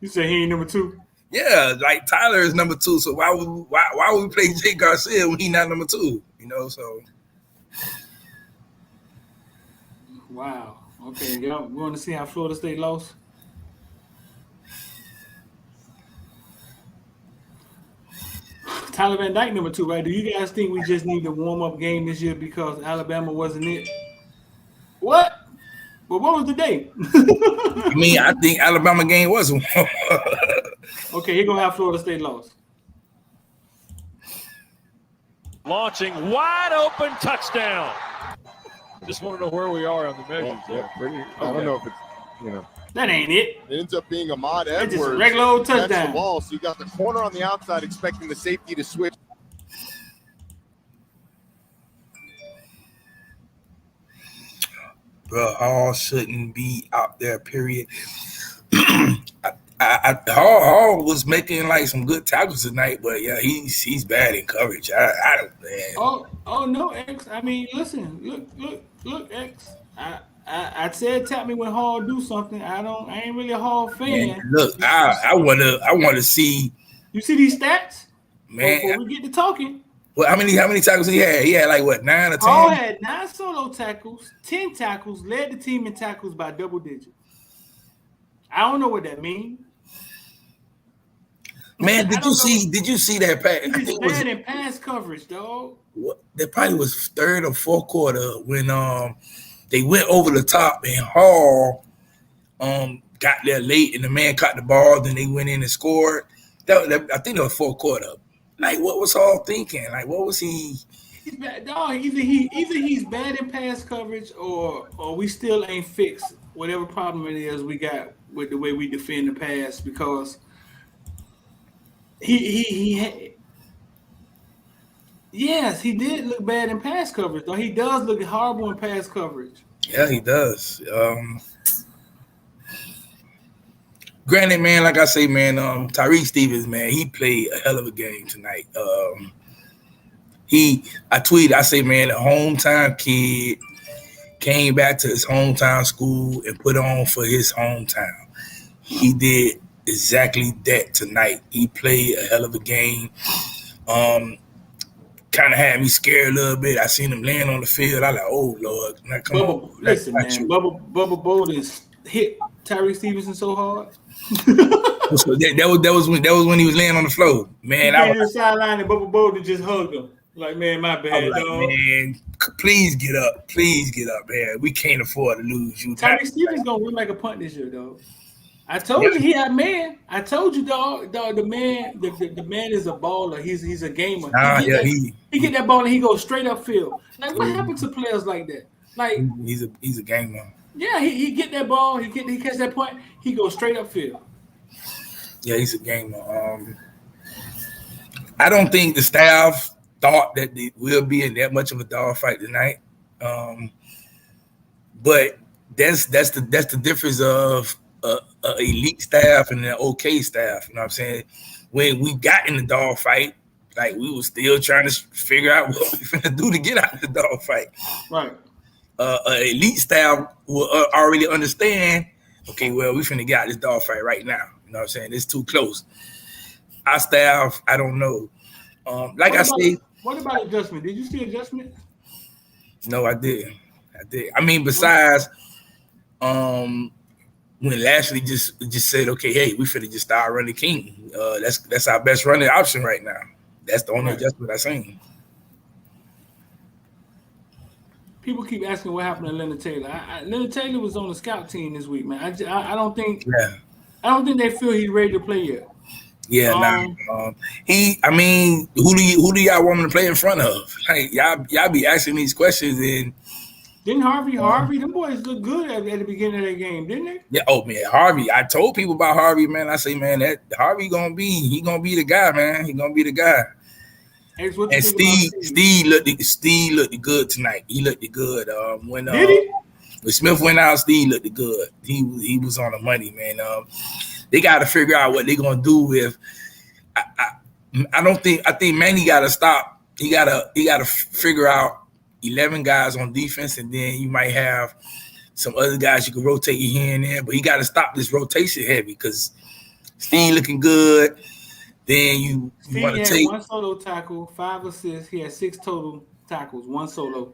You say he ain't number 2? Yeah, like Tyler is number 2. So why would we play Jake Garcia when he's not number 2? So. Wow. Okay, y'all want to see how Florida State lost? Tyler Van Dyke number 2, right? Do you guys think we just need a warm-up game this year because Alabama wasn't it? What? Well, what was the date? I mean, I think Alabama game was one. Okay, here gonna have Florida State lost. Launching wide open touchdown. Just want to know where we are on the measures. I don't know if it's, That ain't it. It ends up being Ahmad That's Edwards. just a regular old Catch touchdown. the ball, so you got the corner on the outside expecting the safety to switch. Bro, Hall shouldn't be out there, period. Hall was making like some good tackles tonight, but yeah, he's bad in coverage. I don't, man. Oh no, X. I mean, listen, look, X. I said tap me when Hall do something. I ain't really a Hall fan. Man, look, I want to see. You see these stats? Man, Before we get to talking. Well, how many tackles he had? He had like what, 9 or 10? Hall had 9 solo tackles, 10 tackles, led the team in tackles by double digits. I don't know what that means. Man, did you see that pass? He's bad in pass coverage, dog. That probably was third or fourth quarter when they went over the top and Hall got there late and the man caught the ball. Then they went in and scored. I think that was fourth quarter. Like, what was Hall thinking? Like, what was he? He's bad, dog. Either he's bad in pass coverage, or we still ain't fixed whatever problem it is we got with the way we defend the pass, because yes, he did look bad in pass coverage, though. He does look horrible in pass coverage. Yeah, he does. Granted, man, like I say, man, Tyreke Stevens, man, he played a hell of a game tonight. I tweeted, I say, man, a hometown kid came back to his hometown school and put on for his hometown. He did exactly that tonight. He played a hell of a game. Kind of had me scared a little bit. I seen him laying on the field. I like, oh Lord, now come on. Listen, man, Bubba Bolden hit Tyreke Stevenson so hard. So that was when he was laying on the floor, man. I was on the sideline and Bubba Bolden just hugged him. Like, man, my bad, like, dog. Man, please get up, man. We can't afford to lose you. Tyreke Stevens gonna win like a punt this year, dog. I told you he had man. I told you, dog. The man is a baller. He's a gamer. He get that ball and he goes straight upfield. Like, what happened to players like that? Like, he's a gamer. Yeah, he get that ball. He catch that point. He goes straight upfield. Yeah, he's a gamer. I don't think the staff thought that they will be in that much of a dogfight tonight. But that's the difference of elite staff and an okay staff. You know what I'm saying? When we got in the dogfight, like, we were still trying to figure out what we're gonna do to get out of the dogfight. Right. Elite staff will already understand, okay, well, we finna get out this dogfight right now. You know what I'm saying? It's too close. Our staff, I don't know. What about adjustment? Did you see adjustment? No, I didn't. I mean, besides, when Lashley just said, okay, hey, we finna just start running King. That's our best running option right now. That's the only adjustment I seen. People keep asking what happened to Leonard Taylor. Leonard Taylor was on the scout team this week, man. I don't think. Yeah. I don't think they feel he's ready to play yet. Yeah, who do y'all want him to play in front of? Like, y'all be asking these questions, and didn't Harvey? Them boys look good at the beginning of that game, didn't they? Yeah. Oh man, Harvey. I told people about Harvey, man. I say, man, that Harvey gonna be the guy, man. He gonna be the guy. And Steve looked good tonight. He looked good. When Smith went out, Steve looked good. He was on the money, man. They got to figure out what they're gonna do with. I think Manny got to stop. He got to figure out 11 guys on defense, and then you might have some other guys you can rotate here and there. But he got to stop this rotation heavy, because Steve looking good. Then you want to take 1 solo tackle, 5 assists. He had 6 total tackles, 1 solo.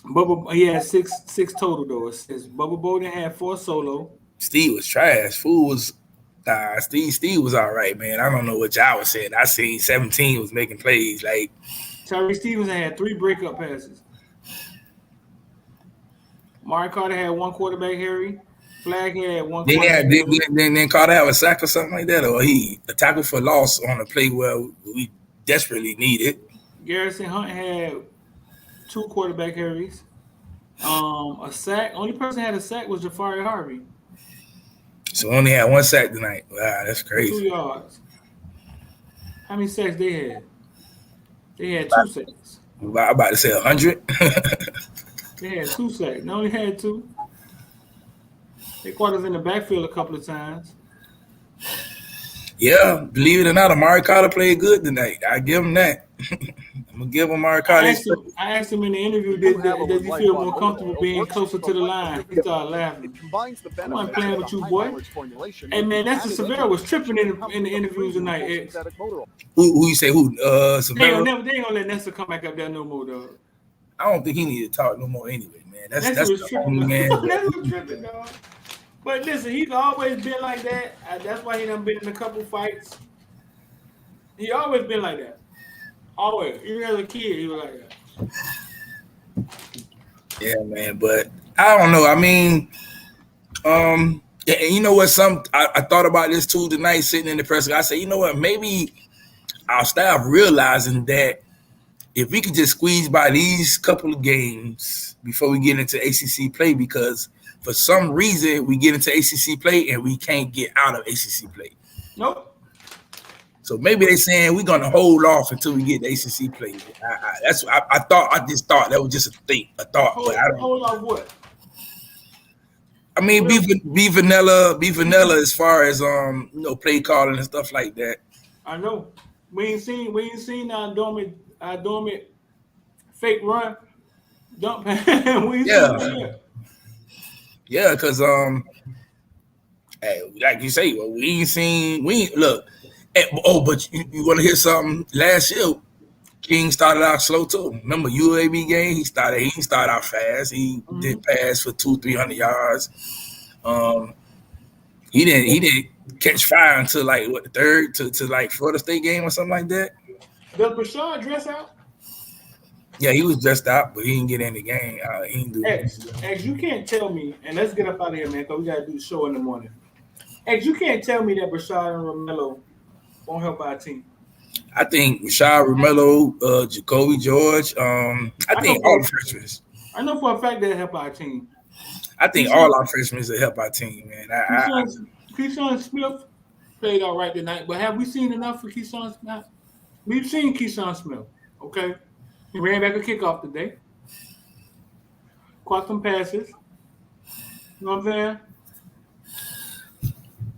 Bubba, he had six total though. Bubba Bolden had 4 solo. Steve was trash. Steve was all right, man. I don't know what y'all was saying. I seen 17 was making plays. Like, Tyreke Stevenson had 3 breakup passes. Mark Carter had 1 quarterback hurry. Flag had 1. Then Carter have a sack or something like that, or he a tackle for loss on a play where we desperately need it. Garrison Hunt had 2 quarterback hurries. A sack. Only person had a sack was Jafari Harvey. So only had 1 sack tonight. Wow, that's crazy. 2 yards. How many sacks they had? They had 2 sacks. I'm about to say 100. They had 2 sacks. They only had 2. They caught us in the backfield a couple of times. Yeah, believe it or not, Amari Carter played good tonight. I give him that. I'm gonna give Omari I Collins. asked him in the interview, does he feel more comfortable being closer to the line? He started laughing. I wasn't playing with you, boy. Hey, man, Nesta Silvera was tripping in the interviews tonight, X. Who you say who? Silvera? They ain't gonna let Nesta come back up there no more, dog. I don't think he need to talk no more anyway, man. That's was the tripping, only man. Nesta was tripping, dog. But listen, he's always been like that. That's why he done been in a couple fights. He always been like that. Always. Even as a kid, he was like that. Yeah, man. But I don't know. I mean, yeah, and you know what? I thought about this too tonight, sitting in the press. I said, you know what? Maybe our staff realizing that if we could just squeeze by these couple of games before we get into ACC play, because for some reason we get into ACC play and we can't get out of ACC play. Nope. So maybe they're saying we're gonna hold off until we get the ACC play. I just thought that was just a thought. But I don't. Hold off what? I mean, be vanilla as far as play calling and stuff like that. I know. We ain't seen our dormant fake run dump. Yeah, because hey, like you say, well, we ain't look. But you want to hear something? Last year, King started out slow too. Remember UAB game? He started out fast. He did pass for 200-300 yards. He didn't catch fire until like the third to like Florida State game or something like that. Does Brashad dress out? Yeah, he was dressed out, but he didn't get in the game. He didn't do X, you can't tell me, and let's get up out of here, man, because we got to do the show in the morning. X, you can't tell me that Brashad and Romello won't help our team. I think Rashad Romello, Jacoby George, I think all the freshmen. I know for a fact they'll help our team. I think all our freshmen will help our team, man. Keyshawn Smith played all right tonight, but have we seen enough for Keyshawn Smith? We've seen Keyshawn Smith, okay? He ran back a kickoff today. Caught some passes. You know what I'm saying?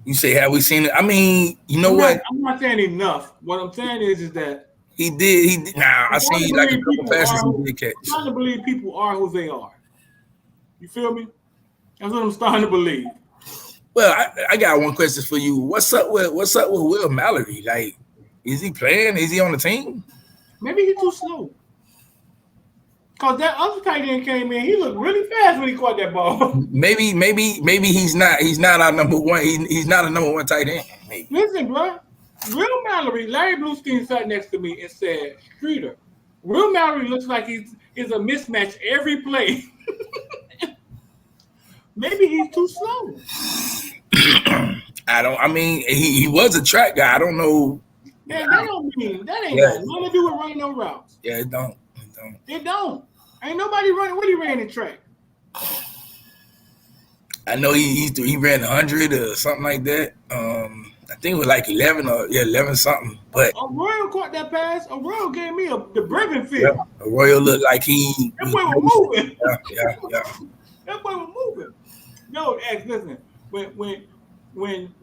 You say, have we seen it? I mean, you know what? I'm not saying enough. What I'm saying is that he did. Nah, I seen like a couple passes he did catch. I'm starting to believe people are who they are. You feel me? That's what I'm starting to believe. Well, I got one question for you. What's up with Will Mallory? Like, is he playing? Is he on the team? Maybe he's too slow. Cause that other tight end came in, he looked really fast when he caught that ball. Maybe he's not our number one. He's not a number one tight end. Maybe. Listen, bro. Will Mallory, Larry Bluestein sat next to me and said, Streeter, Will Mallory looks like he's a mismatch every play. Maybe he's too slow. I mean, he was a track guy. I don't know. Yeah, that ain't got nothing to do with running no routes. Yeah, it don't. It don't. Ain't nobody running. What he ran in track? I know he ran 100 or something like that. I think it was like 11 something. But Arroyo caught that pass. Arroyo gave me the Brevin field. Yeah, Arroyo looked like he. That boy was moving. Yeah. That boy was moving. No, X, listen. When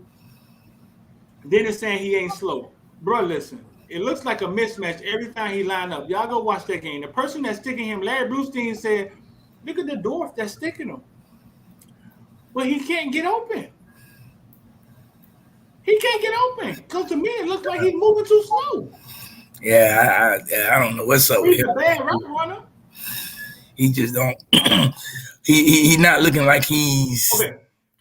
Dennis saying he ain't slow, bro, listen. It looks like a mismatch every time he line up. Y'all go watch that game. The person that's sticking him, Larry Bluestein said, look at the dwarf that's sticking him. But he can't get open. He can't get open. Because to me, it looks like he's moving too slow. Yeah, I don't know what's up with him. He's a bad route runner. He just don't. He's not looking like he's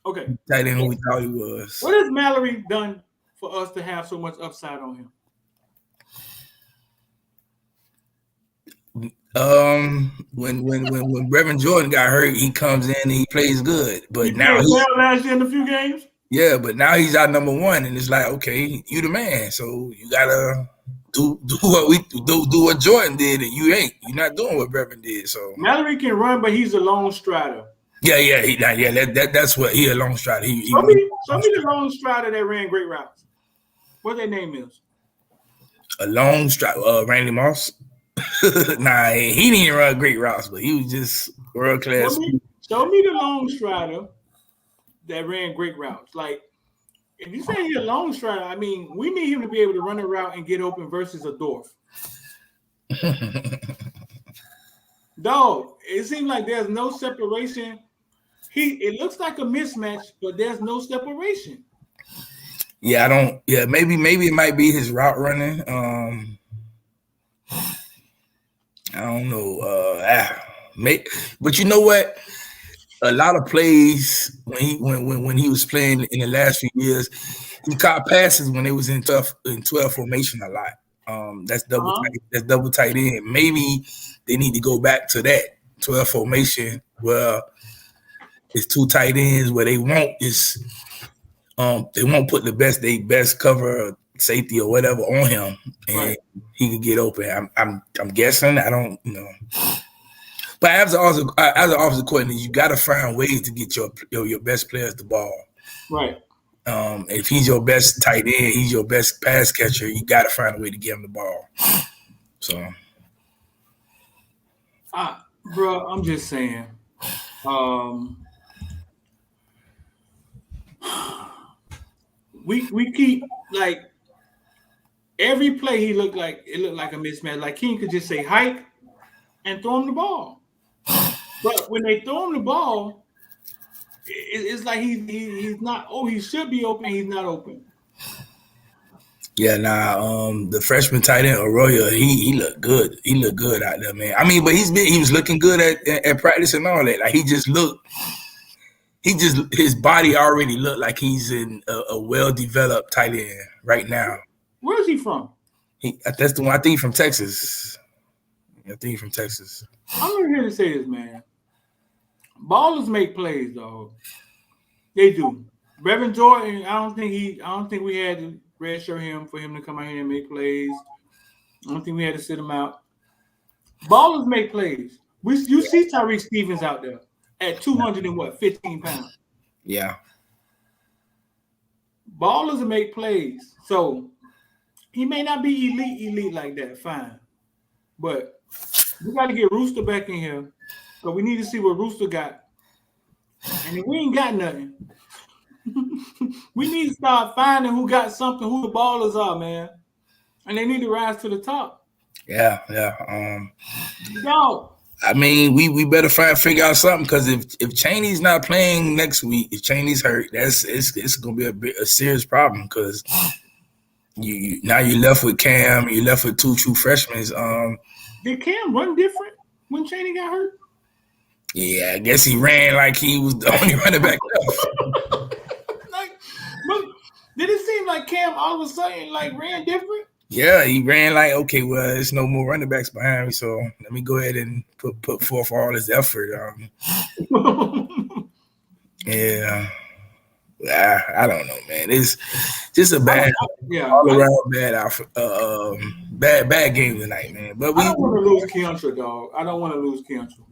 okay. tight end who we thought he was. What has Mallory done for us to have so much upside on him? When Reverend Jordan got hurt, he comes in and he plays good. But he now played well last year in a few games. Yeah, but now he's our number one, and it's like, okay, you the man, so you gotta do what Jordan did, and you're not doing what Reverend did. So Mallory can run, but he's a lone strider. That's what he a lone strider. Show me the lone strider that ran great routes. What their name is? A lone strider, Randy Moss. Nah, he didn't run great routes, but he was just world class. Show me the lone strider that ran great routes. Like, if you say he's a lone strider, I mean, we need him to be able to run a route and get open versus a Dorf. Dog, it seems like there's no separation. It looks like a mismatch, but there's no separation. Yeah, I don't. Yeah, maybe it might be his route running. I don't know. But you know what? A lot of plays when he was playing in the last few years, he caught passes when it was in 12 formation a lot. That's double tight end. Maybe they need to go back to that 12 formation where it's 2 tight ends where they won't put they best cover safety or whatever on him, and he can get open. I'm guessing. I don't know. But as an offensive coordinator, you got to find ways to get your best players the ball. Right. If he's your best tight end, he's your best pass catcher, you got to find a way to get him the ball. So, bro, I'm just saying. We keep like every play it looked like a mismatch. Like King could just say hike and throw him the ball. But when they throw him the ball, it's like he's not. Oh, he should be open. He's not open. Yeah, the freshman tight end Arroyo, he looked good. He looked good out there, man. I mean, but he was looking good at practice and all that. Like his body already looked like he's in a well-developed tight end right now. Where is he from? That's the one. I think he's from Texas. I'm not here to say this, man. Ballers make plays, though. They do. Reverend Jordan, I don't think we had to redshirt him for him to come out here and make plays. I don't think we had to sit him out. Ballers make plays. You see Tyreek Stevens out there at 15 pounds. Yeah. Ballers make plays. So he may not be elite like that. Fine. But we got to get Rooster back in here. So we need to see what Rooster got. And if we ain't got nothing, we need to start finding who got something, who the ballers are, man. And they need to rise to the top. Yeah. Yo. I mean, we better figure out something, because if Chaney's not playing next week, if Chaney's hurt, it's gonna be a serious problem, because you're left with Cam, you're left with 2 true freshmen. Did Cam run different when Chaney got hurt? Yeah, I guess he ran like he was the only running back left. Did it seem like Cam all of a sudden ran different? Yeah, he ran like, okay, well, there's no more running backs behind me, so let me go ahead and put forth all this effort. Yeah. I don't know, man. It's just a all around bad game tonight, man. But I don't want to lose Keontra, dog. I don't want to lose Keontra.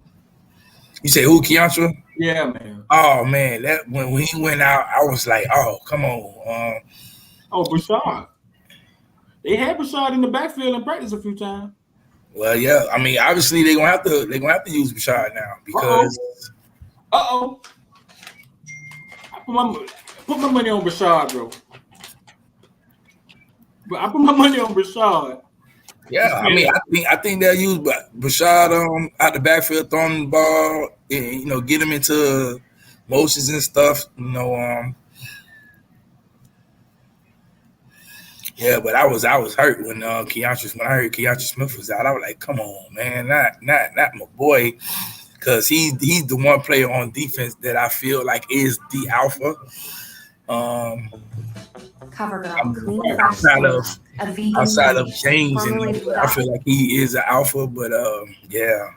You say who, Keontra? Yeah, man. Oh man, that when he went out, I was like, oh, come on. Bashard. They had Bashard in the backfield in practice a few times. Well, yeah. I mean, obviously they're gonna have to use Bashard now, because I put my money on Bashard, bro. But I put my money on Bashard. Yeah, I mean, I think they'll use Bashard out the backfield, throwing the ball, and, get him into motions and stuff. Yeah, but I was hurt when I heard Keontra Smith was out. I was like, come on, man, not my boy, because he's the one player on defense that I feel like is the alpha. Cover girl, outside of James, and I feel like he is an alpha, but yeah.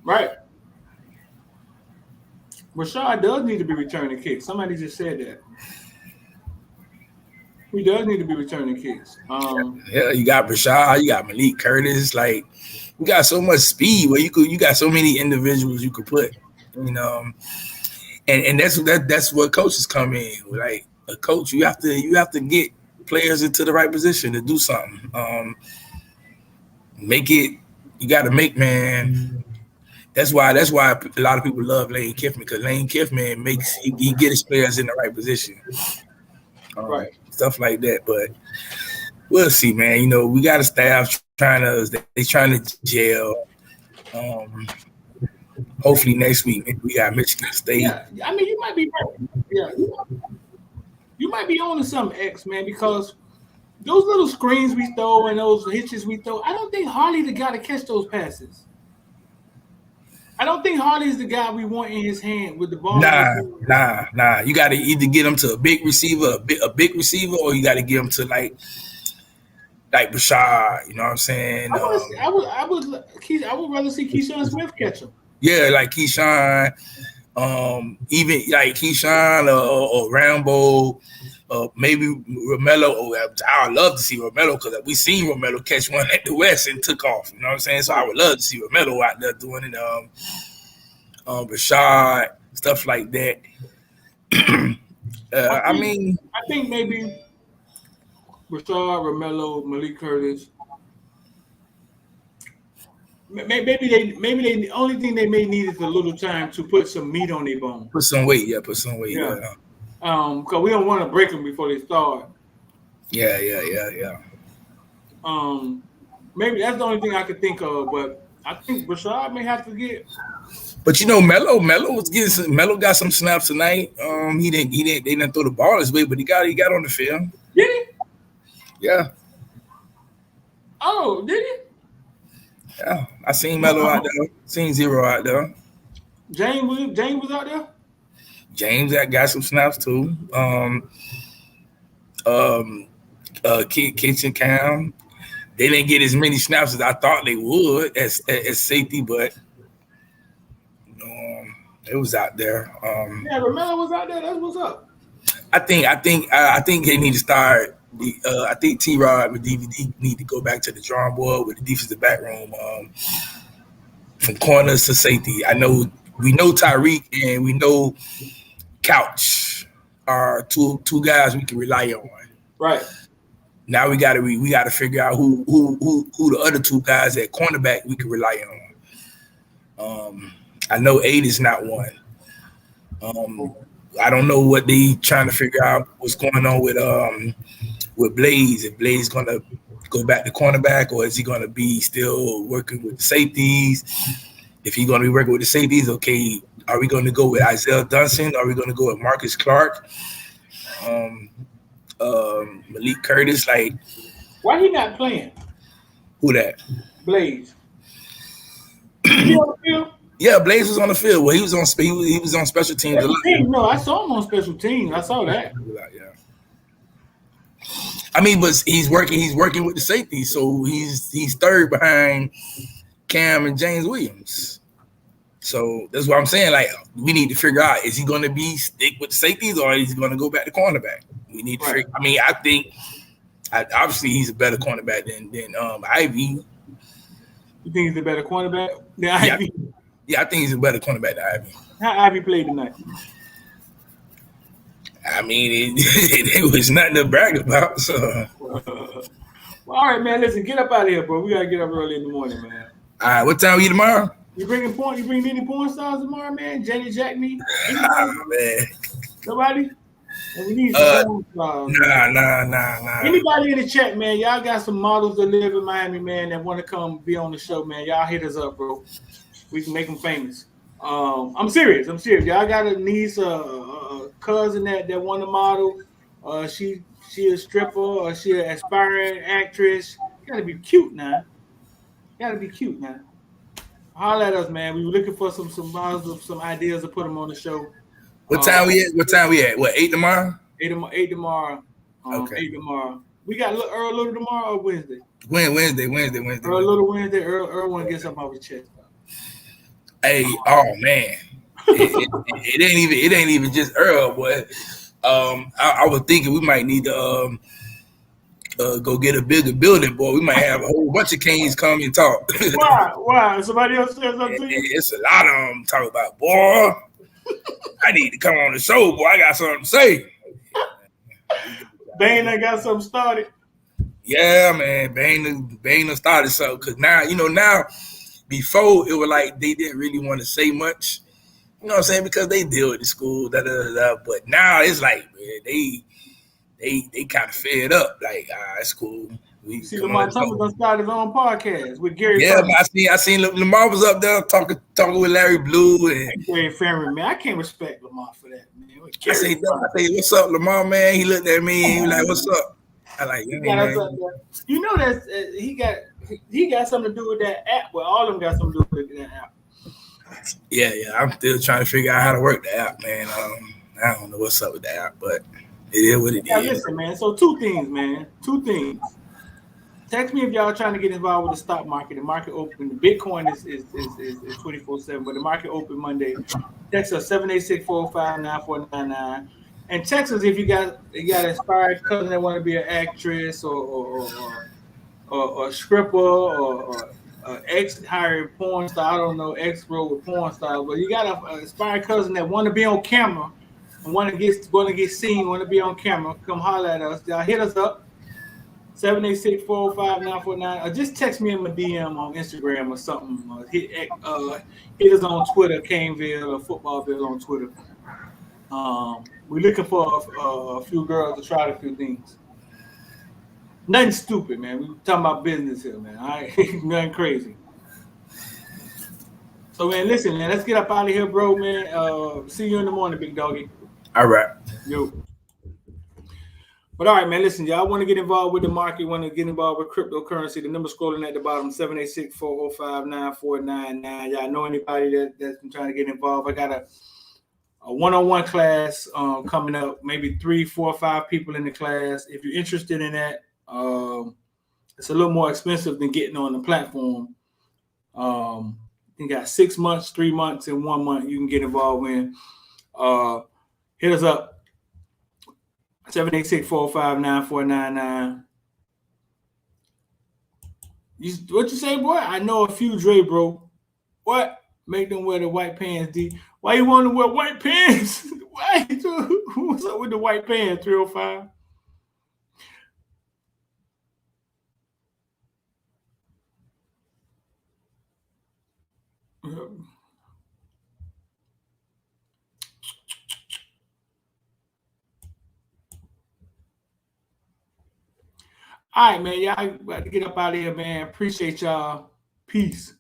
Right. Rashad does need to be returning kicks. Somebody just said that. He does need to be returning kicks. Yeah, you got Rashad, you got Malik Curtis. Like, you got so much speed where you got so many individuals you could put, and that's what coaches come in. Like a coach, you have to get players into the right position to do something. You got to make, man. That's why a lot of people love Lane Kiffin, because Lane Kiffin he get his players in the right position. Right. Stuff like that. But we'll see, man. We got a staff trying to jail. Hopefully next week we got Michigan State. Yeah, I mean you might be right. Yeah, you might be on to something, X, man, because those little screens we throw and those hitches we throw, I don't think Harley the guy to catch those passes. I don't think Harley's the guy we want in his hand with the ball. Nah. You got to either get him to a big receiver, a big receiver, or you got to get him to like Bashar. You know what I'm saying? I would rather see Keyshawn Smith catch him. Yeah, like Keyshawn, even like Keyshawn or Rambo, maybe Romello. I would love to see Romello because we seen Romello catch one at the West and took off. You know what I'm saying? So I would love to see Romello out there doing it. Rashad, stuff like that. I think maybe Rashad, Romello, Malik Curtis. Maybe they the only thing they may need is a little time to put some meat on their bone. Put some weight. Yeah. Because we don't want to break them before they start. Yeah. Maybe that's the only thing I could think of, but I think Rashad may have to get. But you know, Melo was getting Melo got some snaps tonight. They didn't throw the ball his way, but he got on the field. Did he? Yeah. Oh, did he? Yeah, I seen Melo out there. Seen Zero out there. James was out there. James got some snaps too. Kitchen Cam. They didn't get as many snaps as I thought they would as safety, but it was out there. Romello was out there. That's what's up. I think they need to start. I think T-Rod with DVD need to go back to the drawing board with the defensive back room from corners to safety. We know Tariq and we know Couch are two guys we can rely on. Right. Now we got to figure out who the other two guys at cornerback we can rely on. I know 8 is not one. I don't know what they trying to figure out what's going on with Blaze. If Blaze is going to go back to cornerback, or is he going to be still working with the safeties? If he's going to be working with the safeties, okay, are we going to go with Isaiah Dunson? Are we going to go with Marcus Clark? Malik Curtis? Like, why he not playing? Who that? Blaze. He on the field? Yeah, Blaze was on the field. Well, he was on special teams. No, I saw him on special teams. I saw that. Yeah. I mean, but he's working with the safety, so he's third behind Cam and James Williams. So that's what I'm saying. Like, we need to figure out, is he going to be stick with the safeties, or is he going to go back to cornerback? We need to figure. I mean, I think obviously he's a better cornerback than Ivy. You think he's a better cornerback than Ivy? Yeah, I think he's a better cornerback than Ivy. How Ivy played tonight? I mean, it was nothing to brag about. So, well, all right, man. Listen, get up out of here, bro. We gotta get up early in the morning, man. All right, what time are you tomorrow? You bring any porn stars tomorrow, man? Jenny Jack me? Man. Nobody? And we need some porn stars. Nah. Anybody in the chat, man? Y'all got some models that live in Miami, man, that want to come be on the show, man. Y'all hit us up, bro. We can make them famous. I'm serious. Y'all got a niece, a cousin that want to model. She a stripper, or she an aspiring actress. You gotta be cute now. Holler at us, man. We were looking for some models, some ideas to put them on the show. What time we at? What, 8 tomorrow? 8 tomorrow. Okay. 8 tomorrow. We got Earl Little tomorrow or Wednesday? Wednesday. Earl Little Wednesday. Earl want to get something off his chest. Hey, oh man, it ain't even just Earl, but I was thinking we might need to go get a bigger building, boy. We might have a whole bunch of kings come and talk. Why? Somebody else said something to you? It's a lot of them talk about, boy. I need to come on the show, boy. I got something to say. Bane got something started. Yeah, man. Bane started something, because now. Before, it was like they didn't really want to say much, you know what I'm saying, because they deal with the school, But now it's like, man, they kind of fed up. Like, it's cool. We See, come Lamar on. Thomas done started his own podcast with Gary. Yeah, Ferman. I seen Lamar was up there talking with Larry Blue and Gary Ferman, man. I can't respect Lamar for that, man. I say, what's up, Lamar, man? He looked at me and he was like, what's up? I like, he hey, got us man. up there. You know that's he got something to do with that app. Well, all of them got something to do with that app. Yeah. I'm still trying to figure out how to work the app, man. I don't know what's up with the app, but it is what it is. Listen, man. So two things, man. Two things. Text me if y'all trying to get involved with the stock market. The market open. The Bitcoin is 24/7, but the market open Monday. Text us 786-405-9499. And text us if you got an inspired cousin that want to be an actress or a stripper or ex hired porn star. I don't know, ex bro with porn star, but you got an inspired cousin that want to be on camera and want to get seen, want to be on camera. Come holler at us. Y'all hit us up. 786-405-949, or just text me in my DM on Instagram or something. Hit us on Twitter, Caneville or Footballville on Twitter. We're looking for a few girls to try a few things. Nothing stupid, man. We're talking about business here, man. All right, nothing crazy. So, man, listen, man. Let's get up out of here, bro, man. See you in the morning, big doggy. All right. Yo. But all right, man, listen, y'all want to get involved with the market, want to get involved with cryptocurrency, the number scrolling at the bottom, 786-405-9499. Y'all know anybody that's been trying to get involved? I got a one-on-one class coming up, maybe 3, 4, 5 people in the class. If you're interested in that, it's a little more expensive than getting on the platform. You got 6 months, 3 months, and 1 month you can get involved in. Hit us up. 786-405-9499. What you say, boy? I know a few, Dre, bro. What? Make them wear the white pants, D. Why you want to wear white pants? Why? What's up with the white pants, 305? All right, man. Y'all got to get up out of here, man. Appreciate y'all. Peace.